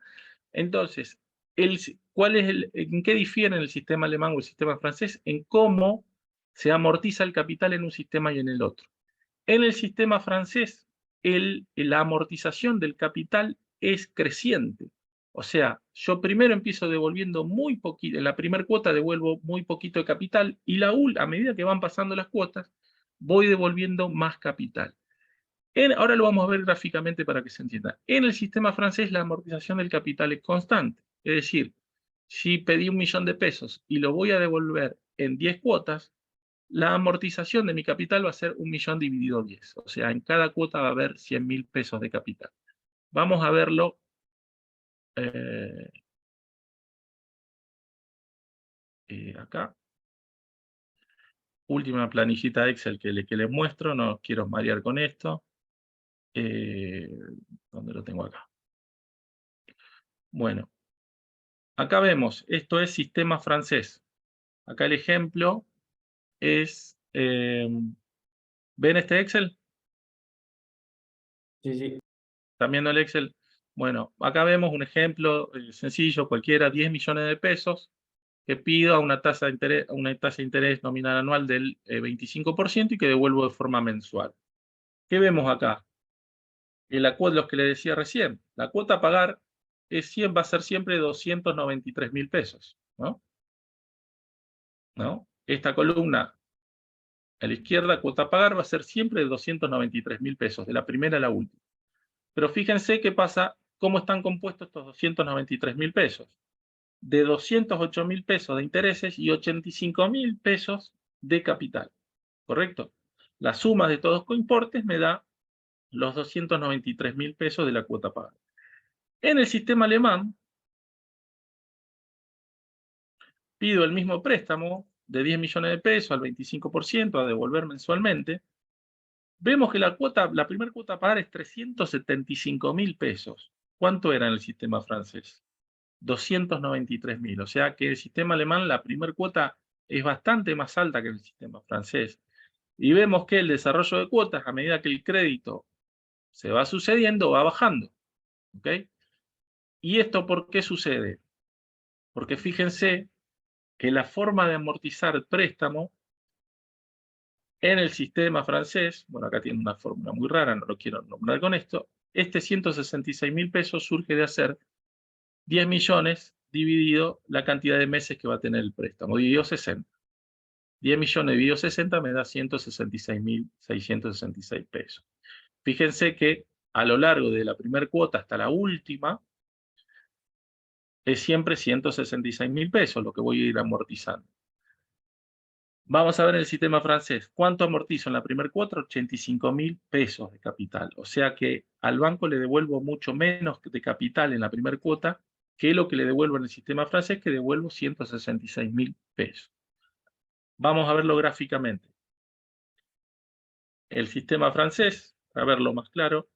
Entonces, ¿en qué difieren el sistema alemán o el sistema francés? En cómo se amortiza el capital en un sistema y en el otro. En el sistema francés, la amortización del capital es creciente. O sea, yo primero empiezo devolviendo muy poquito, en la primera cuota devuelvo muy poquito de capital y a medida que van pasando las cuotas, voy devolviendo más capital. Ahora lo vamos a ver gráficamente para que se entienda. En el sistema francés la amortización del capital es constante. Es decir, si pedí 1 millón de pesos y lo voy a devolver en 10 cuotas, la amortización de mi capital va a ser 1 millón dividido 10. O sea, en cada cuota va a haber 100.000 pesos de capital. Vamos a verlo. Acá. Última planillita de Excel que les muestro. No quiero marear con esto. ¿Dónde lo tengo acá? Bueno. Acá vemos, esto es sistema francés. Acá el ejemplo es... ¿ven este Excel? Sí, sí. ¿Están viendo el Excel? Bueno, acá vemos un ejemplo sencillo, cualquiera, 10 millones de pesos, que pido a una tasa de interés nominal anual del 25% y que devuelvo de forma mensual. ¿Qué vemos acá? Los que le decía recién, la cuota a pagar va a ser siempre 293.000 pesos, ¿no? Esta columna a la izquierda, cuota a pagar, va a ser siempre de 293.000 pesos, de la primera a la última. Pero fíjense qué pasa, cómo están compuestos estos 293.000 pesos. De 208.000 pesos de intereses y 85.000 pesos de capital. ¿Correcto? La suma de todos los importes me da los 293.000 pesos de la cuota a pagar. En el sistema alemán, pido el mismo préstamo de 10 millones de pesos al 25% a devolver mensualmente. Vemos que la primera cuota a pagar es 375.000 pesos. ¿Cuánto era en el sistema francés? 293.000. O sea que el sistema alemán, la primera cuota es bastante más alta que el sistema francés. Y vemos que el desarrollo de cuotas, a medida que el crédito se va sucediendo, va bajando. ¿Ok? ¿Y esto por qué sucede? Porque fíjense que la forma de amortizar el préstamo en el sistema francés, bueno, acá tiene una fórmula muy rara, no lo quiero nombrar con esto, 166.000 pesos surge de hacer 10 millones dividido la cantidad de meses que va a tener el préstamo, dividido 60. 10 millones dividido 60 me da 166.666 pesos. Fíjense que a lo largo de la primera cuota hasta la última, es siempre 166.000 pesos lo que voy a ir amortizando. Vamos a ver en el sistema francés. ¿Cuánto amortizo en la primera cuota? 85.000 pesos de capital. O sea que al banco le devuelvo mucho menos de capital en la primera cuota que lo que le devuelvo en el sistema francés, que devuelvo 166.000 pesos. Vamos a verlo gráficamente. El sistema francés, para verlo más claro,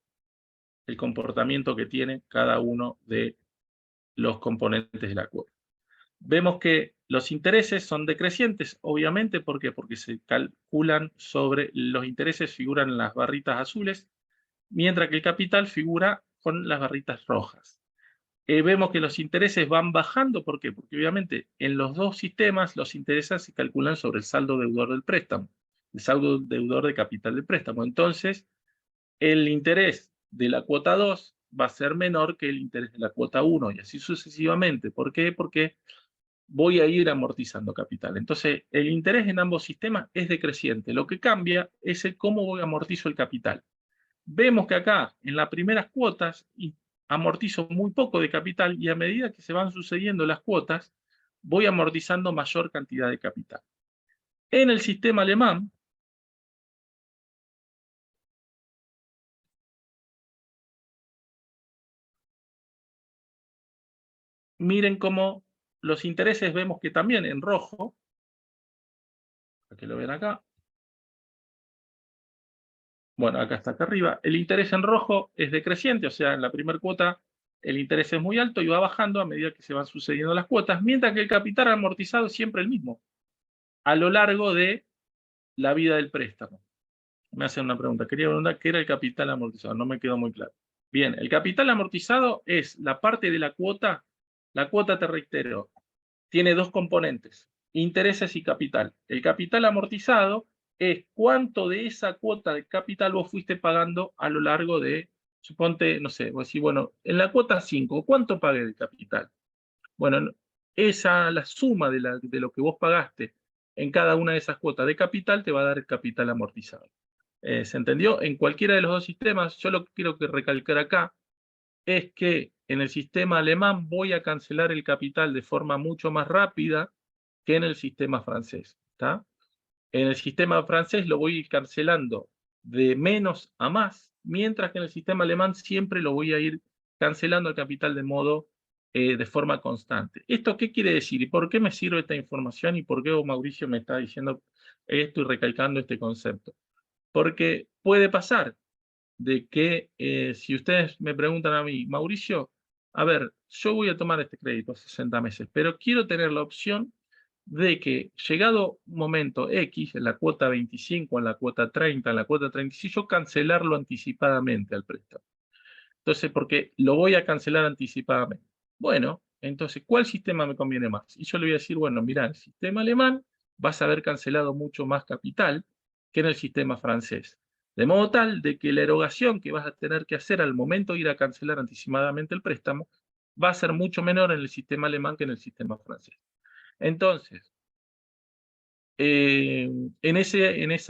el comportamiento que tiene cada uno de los componentes de la cuota. Vemos que los intereses son decrecientes, obviamente, ¿por qué? Porque se calculan sobre los intereses, figuran en las barritas azules, mientras que el capital figura con las barritas rojas. Vemos que los intereses van bajando, ¿por qué? Porque obviamente en los dos sistemas los intereses se calculan sobre el saldo deudor del préstamo, el saldo deudor de capital del préstamo. Entonces, el interés de la cuota 2 va a ser menor que el interés de la cuota 1 y así sucesivamente. ¿Por qué? Porque voy a ir amortizando capital. Entonces, el interés en ambos sistemas es decreciente. Lo que cambia es el cómo voy amortizo el capital. Vemos que acá, en las primeras cuotas, amortizo muy poco de capital y a medida que se van sucediendo las cuotas, voy amortizando mayor cantidad de capital. En el sistema alemán, miren cómo los intereses vemos que también en rojo, para que lo vean acá, bueno, acá está acá arriba, el interés en rojo es decreciente, o sea, en la primera cuota el interés es muy alto y va bajando a medida que se van sucediendo las cuotas, mientras que el capital amortizado es siempre el mismo, a lo largo de la vida del préstamo. Me hacen una pregunta, quería preguntar qué era el capital amortizado, no me quedó muy claro. Bien, el capital amortizado es la parte de la cuota te reitero, tiene dos componentes, intereses y capital. El capital amortizado es cuánto de esa cuota de capital vos fuiste pagando a lo largo de, suponte, no sé, vos decís, bueno, en la cuota 5, ¿cuánto pagué de capital? Bueno, la suma de lo que vos pagaste en cada una de esas cuotas de capital te va a dar el capital amortizado. ¿Se entendió? En cualquiera de los dos sistemas, yo lo que quiero recalcar acá es que en el sistema alemán voy a cancelar el capital de forma mucho más rápida que en el sistema francés. ¿Está? En el sistema francés lo voy a ir cancelando de menos a más, mientras que en el sistema alemán siempre lo voy a ir cancelando el capital de forma constante. ¿Esto qué quiere decir? ¿Y por qué me sirve esta información? ¿Y por qué Mauricio me está diciendo esto y recalcando este concepto? Porque puede pasar de que si ustedes me preguntan a mí, Mauricio, a ver, yo voy a tomar este crédito a 60 meses, pero quiero tener la opción de que llegado un momento X, en la cuota 25, en la cuota 30, en la cuota 36, yo cancelarlo anticipadamente al préstamo. Entonces, porque lo voy a cancelar anticipadamente. Bueno, entonces, ¿cuál sistema me conviene más? Y yo le voy a decir, bueno, mira, el sistema alemán vas a haber cancelado mucho más capital que en el sistema francés. De modo tal de que la erogación que vas a tener que hacer al momento de ir a cancelar anticipadamente el préstamo va a ser mucho menor en el sistema alemán que en el sistema francés. Entonces,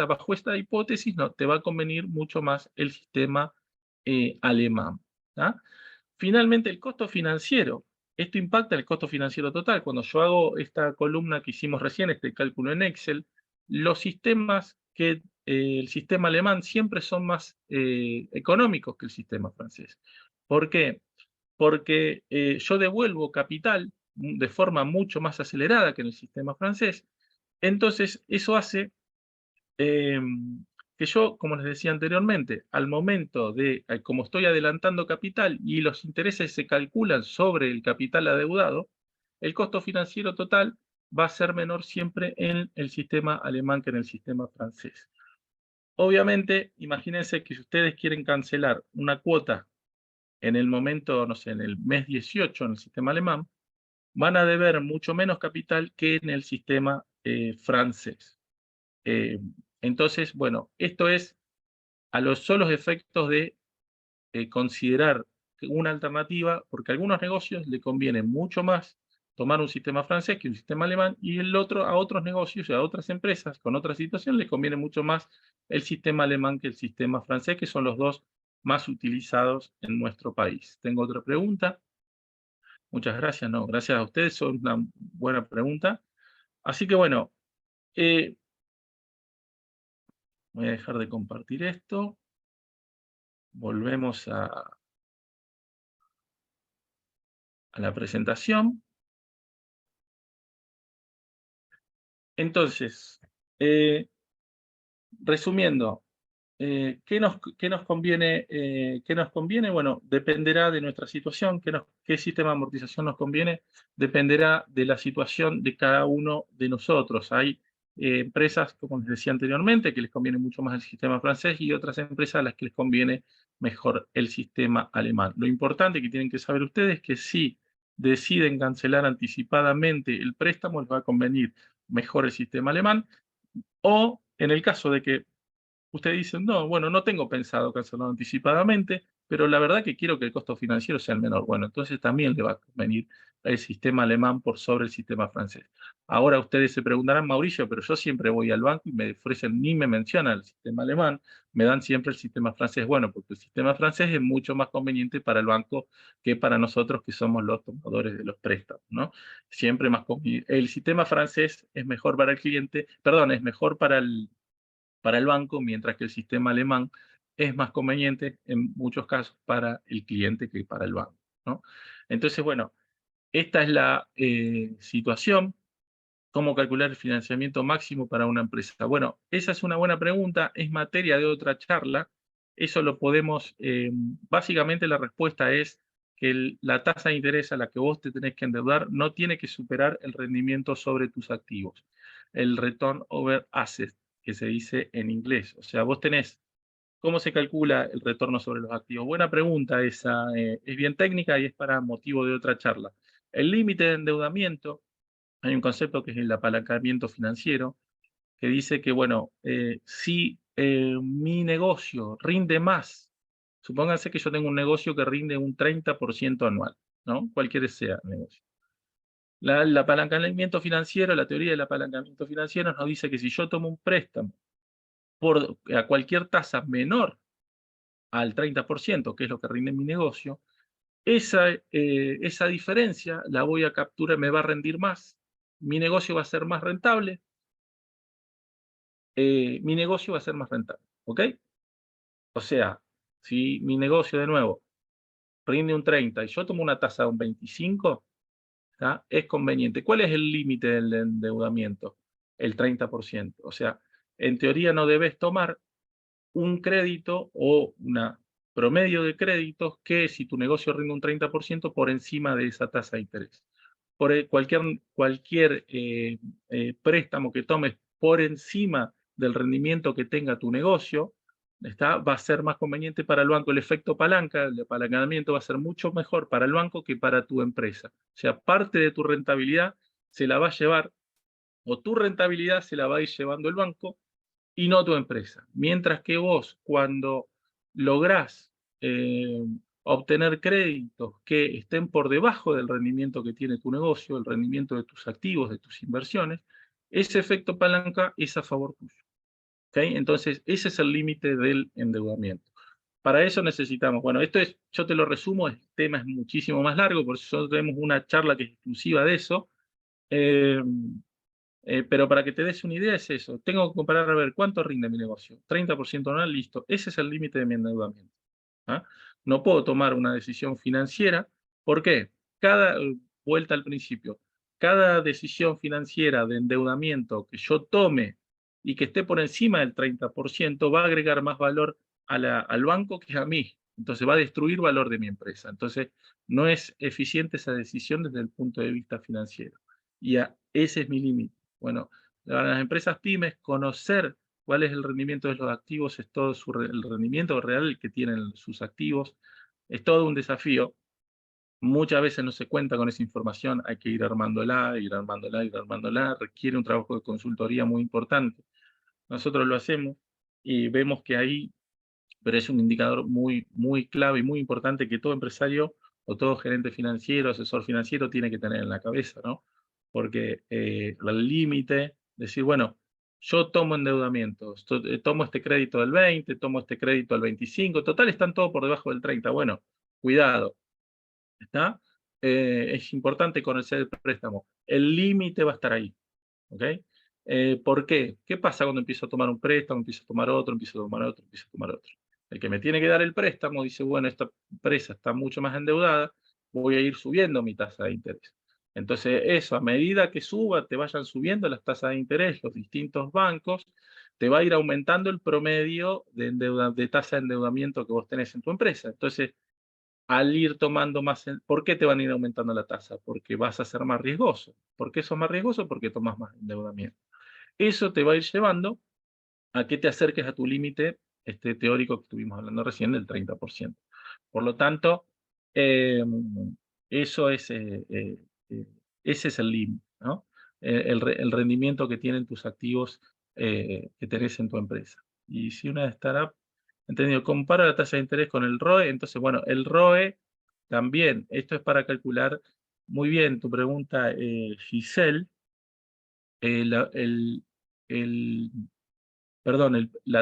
bajo esta hipótesis, no, te va a convenir mucho más el sistema alemán. ¿Tá? Finalmente, el costo financiero. Esto impacta el costo financiero total. Cuando yo hago esta columna que hicimos recién, este cálculo en Excel, los sistemas el sistema alemán siempre son más económicos que el sistema francés. ¿Por qué? Porque yo devuelvo capital de forma mucho más acelerada que en el sistema francés. Entonces, eso hace que yo, como les decía anteriormente, al momento de, como estoy adelantando capital y los intereses se calculan sobre el capital adeudado, el costo financiero total va a ser menor siempre en el sistema alemán que en el sistema francés. Obviamente, imagínense que si ustedes quieren cancelar una cuota en el momento, no sé, en el mes 18 en el sistema alemán, van a deber mucho menos capital que en el sistema francés. Entonces, bueno, esto es a los solos efectos de considerar una alternativa, porque a algunos negocios le conviene mucho más tomar un sistema francés que un sistema alemán, y a otros negocios y a otras empresas con otra situación le conviene mucho más el sistema alemán que el sistema francés, que son los dos más utilizados en nuestro país. ¿Tengo otra pregunta? Muchas gracias. No, gracias a ustedes, son una buena pregunta. Así que bueno, voy a dejar de compartir esto. Volvemos a la presentación. Entonces, resumiendo, ¿qué nos conviene? Bueno, dependerá de nuestra situación. ¿Qué sistema de amortización nos conviene? Dependerá de la situación de cada uno de nosotros. Hay empresas, como les decía anteriormente, que les conviene mucho más el sistema francés y otras empresas a las que les conviene mejor el sistema alemán. Lo importante que tienen que saber ustedes es que si deciden cancelar anticipadamente el préstamo, les va a convenir mejor el sistema alemán, o en el caso de que ustedes dicen, no, bueno, no tengo pensado cancelar anticipadamente, pero la verdad que quiero que el costo financiero sea el menor. Bueno, entonces también le va a convenir el sistema alemán por sobre el sistema francés. Ahora ustedes se preguntarán, Mauricio, pero yo siempre voy al banco y me ofrecen, ni me mencionan el sistema alemán, me dan siempre el sistema francés. Bueno, porque el sistema francés es mucho más conveniente para el banco que para nosotros que somos los tomadores de los préstamos, ¿no? Siempre más conveniente. El sistema francés es mejor para el cliente, perdón, es mejor para el banco, mientras que el sistema alemán es más conveniente en muchos casos para el cliente que para el banco, ¿no? Entonces, bueno, esta es la situación. ¿Cómo calcular el financiamiento máximo para una empresa? Bueno, esa es una buena pregunta, es materia de otra charla. Eso lo podemos, básicamente la respuesta es que la tasa de interés a la que vos te tenés que endeudar no tiene que superar el rendimiento sobre tus activos, el return over assets, que se dice en inglés. O sea, vos tenés, ¿cómo se calcula el retorno sobre los activos? Buena pregunta esa, es bien técnica y es para motivo de otra charla. El límite de endeudamiento, hay un concepto que es el apalancamiento financiero, que dice que, bueno, si mi negocio rinde más, supónganse que yo tengo un negocio que rinde un 30% anual, ¿no? Cualquiera sea el negocio. El apalancamiento financiero, la teoría del apalancamiento financiero nos dice que si yo tomo un préstamo a cualquier tasa menor al 30%, que es lo que rinde mi negocio, esa diferencia la voy a capturar, me va a rendir más, mi negocio va a ser más rentable, mi negocio va a ser más rentable, ¿ok? O sea, si mi negocio de nuevo rinde un 30 y yo tomo una tasa de un 25, ¿tá? Es conveniente. ¿Cuál es el límite del endeudamiento? El 30%. O sea, en teoría no debes tomar un crédito o una promedio de créditos que si tu negocio rinde un 30% por encima de esa tasa de interés. Cualquier préstamo que tomes por encima del rendimiento que tenga tu negocio, va a ser más conveniente para el banco. El efecto palanca, el apalancamiento va a ser mucho mejor para el banco que para tu empresa. O sea, parte de tu rentabilidad se la va a llevar, o tu rentabilidad se la va a ir llevando el banco y no tu empresa. Mientras que vos, cuando lográs obtener créditos que estén por debajo del rendimiento que tiene tu negocio, el rendimiento de tus activos, de tus inversiones, ese efecto palanca es a favor tuyo. ¿Okay? Entonces, ese es el límite del endeudamiento. Para eso necesitamos, bueno, esto es, yo te lo resumo, el tema es muchísimo más largo, por eso tenemos una charla que es exclusiva de eso. Pero para que te des una idea es eso. Tengo que comparar a ver cuánto rinde mi negocio. 30% anual, listo. Ese es el límite de mi endeudamiento. ¿Ah? No puedo tomar una decisión financiera. ¿Por qué? Vuelta al principio, cada decisión financiera de endeudamiento que yo tome y que esté por encima del 30% va a agregar más valor al banco que a mí. Entonces va a destruir valor de mi empresa. Entonces no es eficiente esa decisión desde el punto de vista financiero. Y ese es mi límite. Bueno, para las empresas pymes, conocer cuál es el rendimiento de los activos, es todo el rendimiento real que tienen sus activos, es todo un desafío. Muchas veces no se cuenta con esa información, hay que ir armándola, ir armándola, ir armándola, requiere un trabajo de consultoría muy importante. Nosotros lo hacemos y vemos que ahí, pero es un indicador muy, muy clave y muy importante que todo empresario o todo gerente financiero, asesor financiero tiene que tener en la cabeza, ¿no? Porque el límite, decir, bueno, yo tomo endeudamientos, tomo este crédito del 20, tomo este crédito del 25, total están todos por debajo del 30, bueno, cuidado, ¿está? Es importante conocer el préstamo, el límite va a estar ahí, ¿ok? ¿Por qué? ¿Qué pasa cuando empiezo a tomar un préstamo, empiezo a tomar otro, empiezo a tomar otro, empiezo a tomar otro? El que me tiene que dar el préstamo dice, bueno, esta empresa está mucho más endeudada, voy a ir subiendo mi tasa de interés. Entonces, eso, a medida que te vayan subiendo las tasas de interés, los distintos bancos, te va a ir aumentando el promedio de tasa de endeudamiento que vos tenés en tu empresa. Entonces, al ir tomando más, ¿por qué te van a ir aumentando la tasa? Porque vas a ser más riesgoso. ¿Por qué sos más riesgoso? Porque tomas más endeudamiento. Eso te va a ir llevando a que te acerques a tu límite teórico que estuvimos hablando recién del 30%. Por lo tanto, eso es, ese es el límite, ¿no? El rendimiento que tienen tus activos que tenés en tu empresa. Y si una startup ¿Entendido? Compara la tasa de interés con el ROE. Entonces, bueno, el ROE también, esto es para calcular. Muy bien, tu pregunta, Giselle. La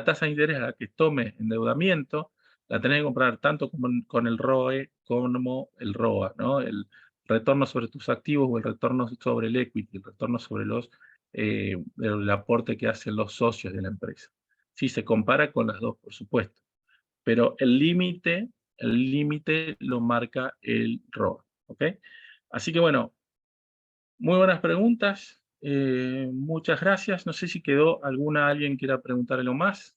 tasa de interés a la que tome endeudamiento, la tenés que comparar tanto con el ROE como el ROA, ¿no? El retorno sobre tus activos o el retorno sobre el equity, el retorno sobre el aporte que hacen los socios de la empresa. Sí, se compara con las dos, por supuesto, pero el límite lo marca el ROA, ¿ok? Así que bueno, muy buenas preguntas. Muchas gracias. No sé si quedó alguien quiera preguntar algo más.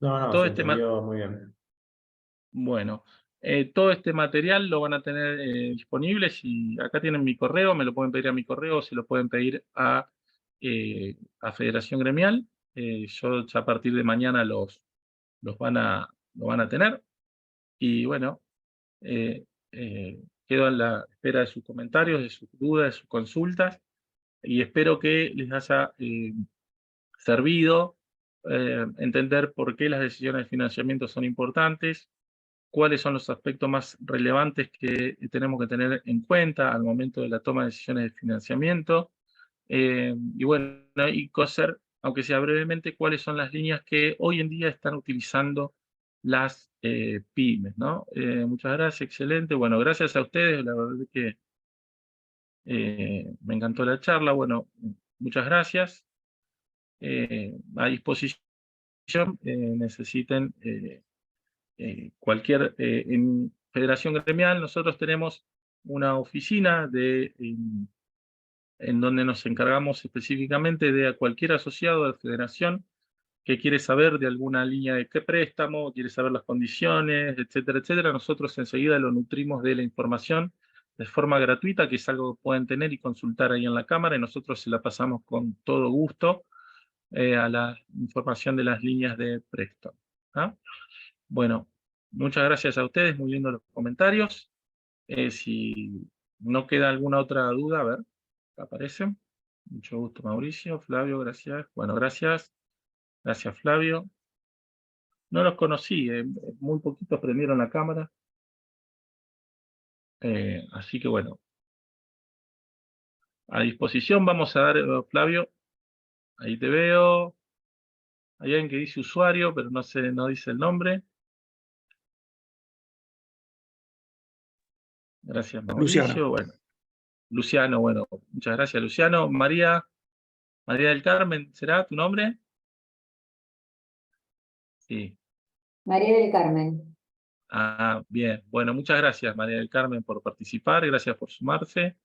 No, Todo se este entendió muy bien. Bueno, todo este material lo van a tener disponible. Si acá tienen mi correo, me lo pueden pedir a mi correo, o se lo pueden pedir a Federación Gremial. Yo ya a partir de mañana lo van a tener. Y bueno, quedo en la espera de sus comentarios, de sus dudas, de sus consultas, y espero que les haya servido entender por qué las decisiones de financiamiento son importantes, cuáles son los aspectos más relevantes que tenemos que tener en cuenta al momento de la toma de decisiones de financiamiento, y bueno, y conocer, aunque sea brevemente, cuáles son las líneas que hoy en día están utilizando las pymes, ¿no? Muchas gracias, excelente. Bueno, gracias a ustedes, la verdad es que me encantó la charla. Bueno, muchas gracias. A disposición, necesiten en Federación Gremial, nosotros tenemos una oficina en donde nos encargamos específicamente de a cualquier asociado de la Federación que quiere saber de alguna línea de qué préstamo, quiere saber las condiciones, etcétera, etcétera. Nosotros enseguida lo nutrimos de la información de forma gratuita, que es algo que pueden tener y consultar ahí en la cámara, y nosotros se la pasamos con todo gusto a la información de las líneas de préstamo. ¿Ah? Bueno, muchas gracias a ustedes, muy lindos los comentarios. Si no queda alguna otra duda, a ver, aparece. Mucho gusto, Mauricio. Flavio, gracias. Bueno, gracias. Gracias, Flavio. No los conocí, muy poquitos prendieron la cámara. Así que bueno, a disposición vamos a dar, Flavio, ahí te veo. Hay alguien que dice usuario, pero no dice el nombre. Gracias, Mauricio. Luciano. Bueno, Luciano, bueno, muchas gracias, Luciano. María del Carmen, ¿será tu nombre? Sí. María del Carmen. Ah, bien. Bueno, muchas gracias, María del Carmen, por participar. Gracias por sumarse.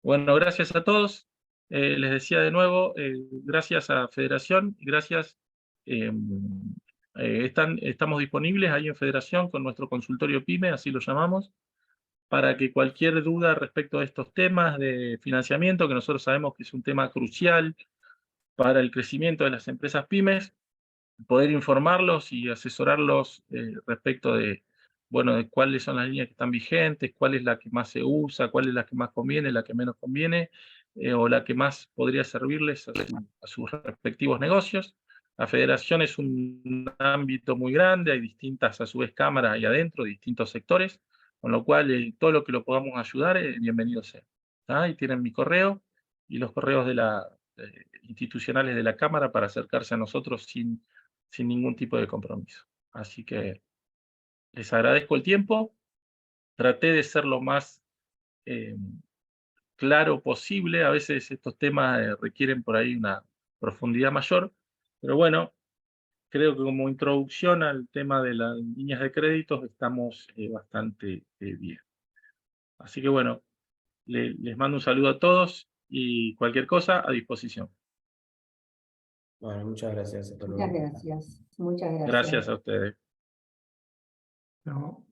Bueno, gracias a todos. Les decía de nuevo, gracias a Federación, gracias. Estamos disponibles ahí en Federación con nuestro consultorio PYME, así lo llamamos, para que cualquier duda respecto a estos temas de financiamiento, que nosotros sabemos que es un tema crucial para el crecimiento de las empresas pymes, poder informarlos y asesorarlos respecto de, bueno, de cuáles son las líneas que están vigentes, cuál es la que más se usa, cuál es la que más conviene, la que menos conviene, o la que más podría servirles a sus respectivos negocios. La federación es un ámbito muy grande, hay distintas, a su vez, cámaras ahí adentro, distintos sectores, con lo cual todo lo que lo podamos ayudar, bienvenido sea. Ahí tienen mi correo y los correos de institucionales de la Cámara para acercarse a nosotros sin ningún tipo de compromiso. Así que les agradezco el tiempo. Traté de ser lo más claro posible. A veces estos temas requieren por ahí una profundidad mayor, pero bueno, creo que como introducción al tema de las líneas de créditos estamos bastante bien. Así que bueno, les mando un saludo a todos y cualquier cosa a disposición. Bueno, muchas gracias. Hasta Muchas luego. gracias. Muchas gracias. Gracias a ustedes. No.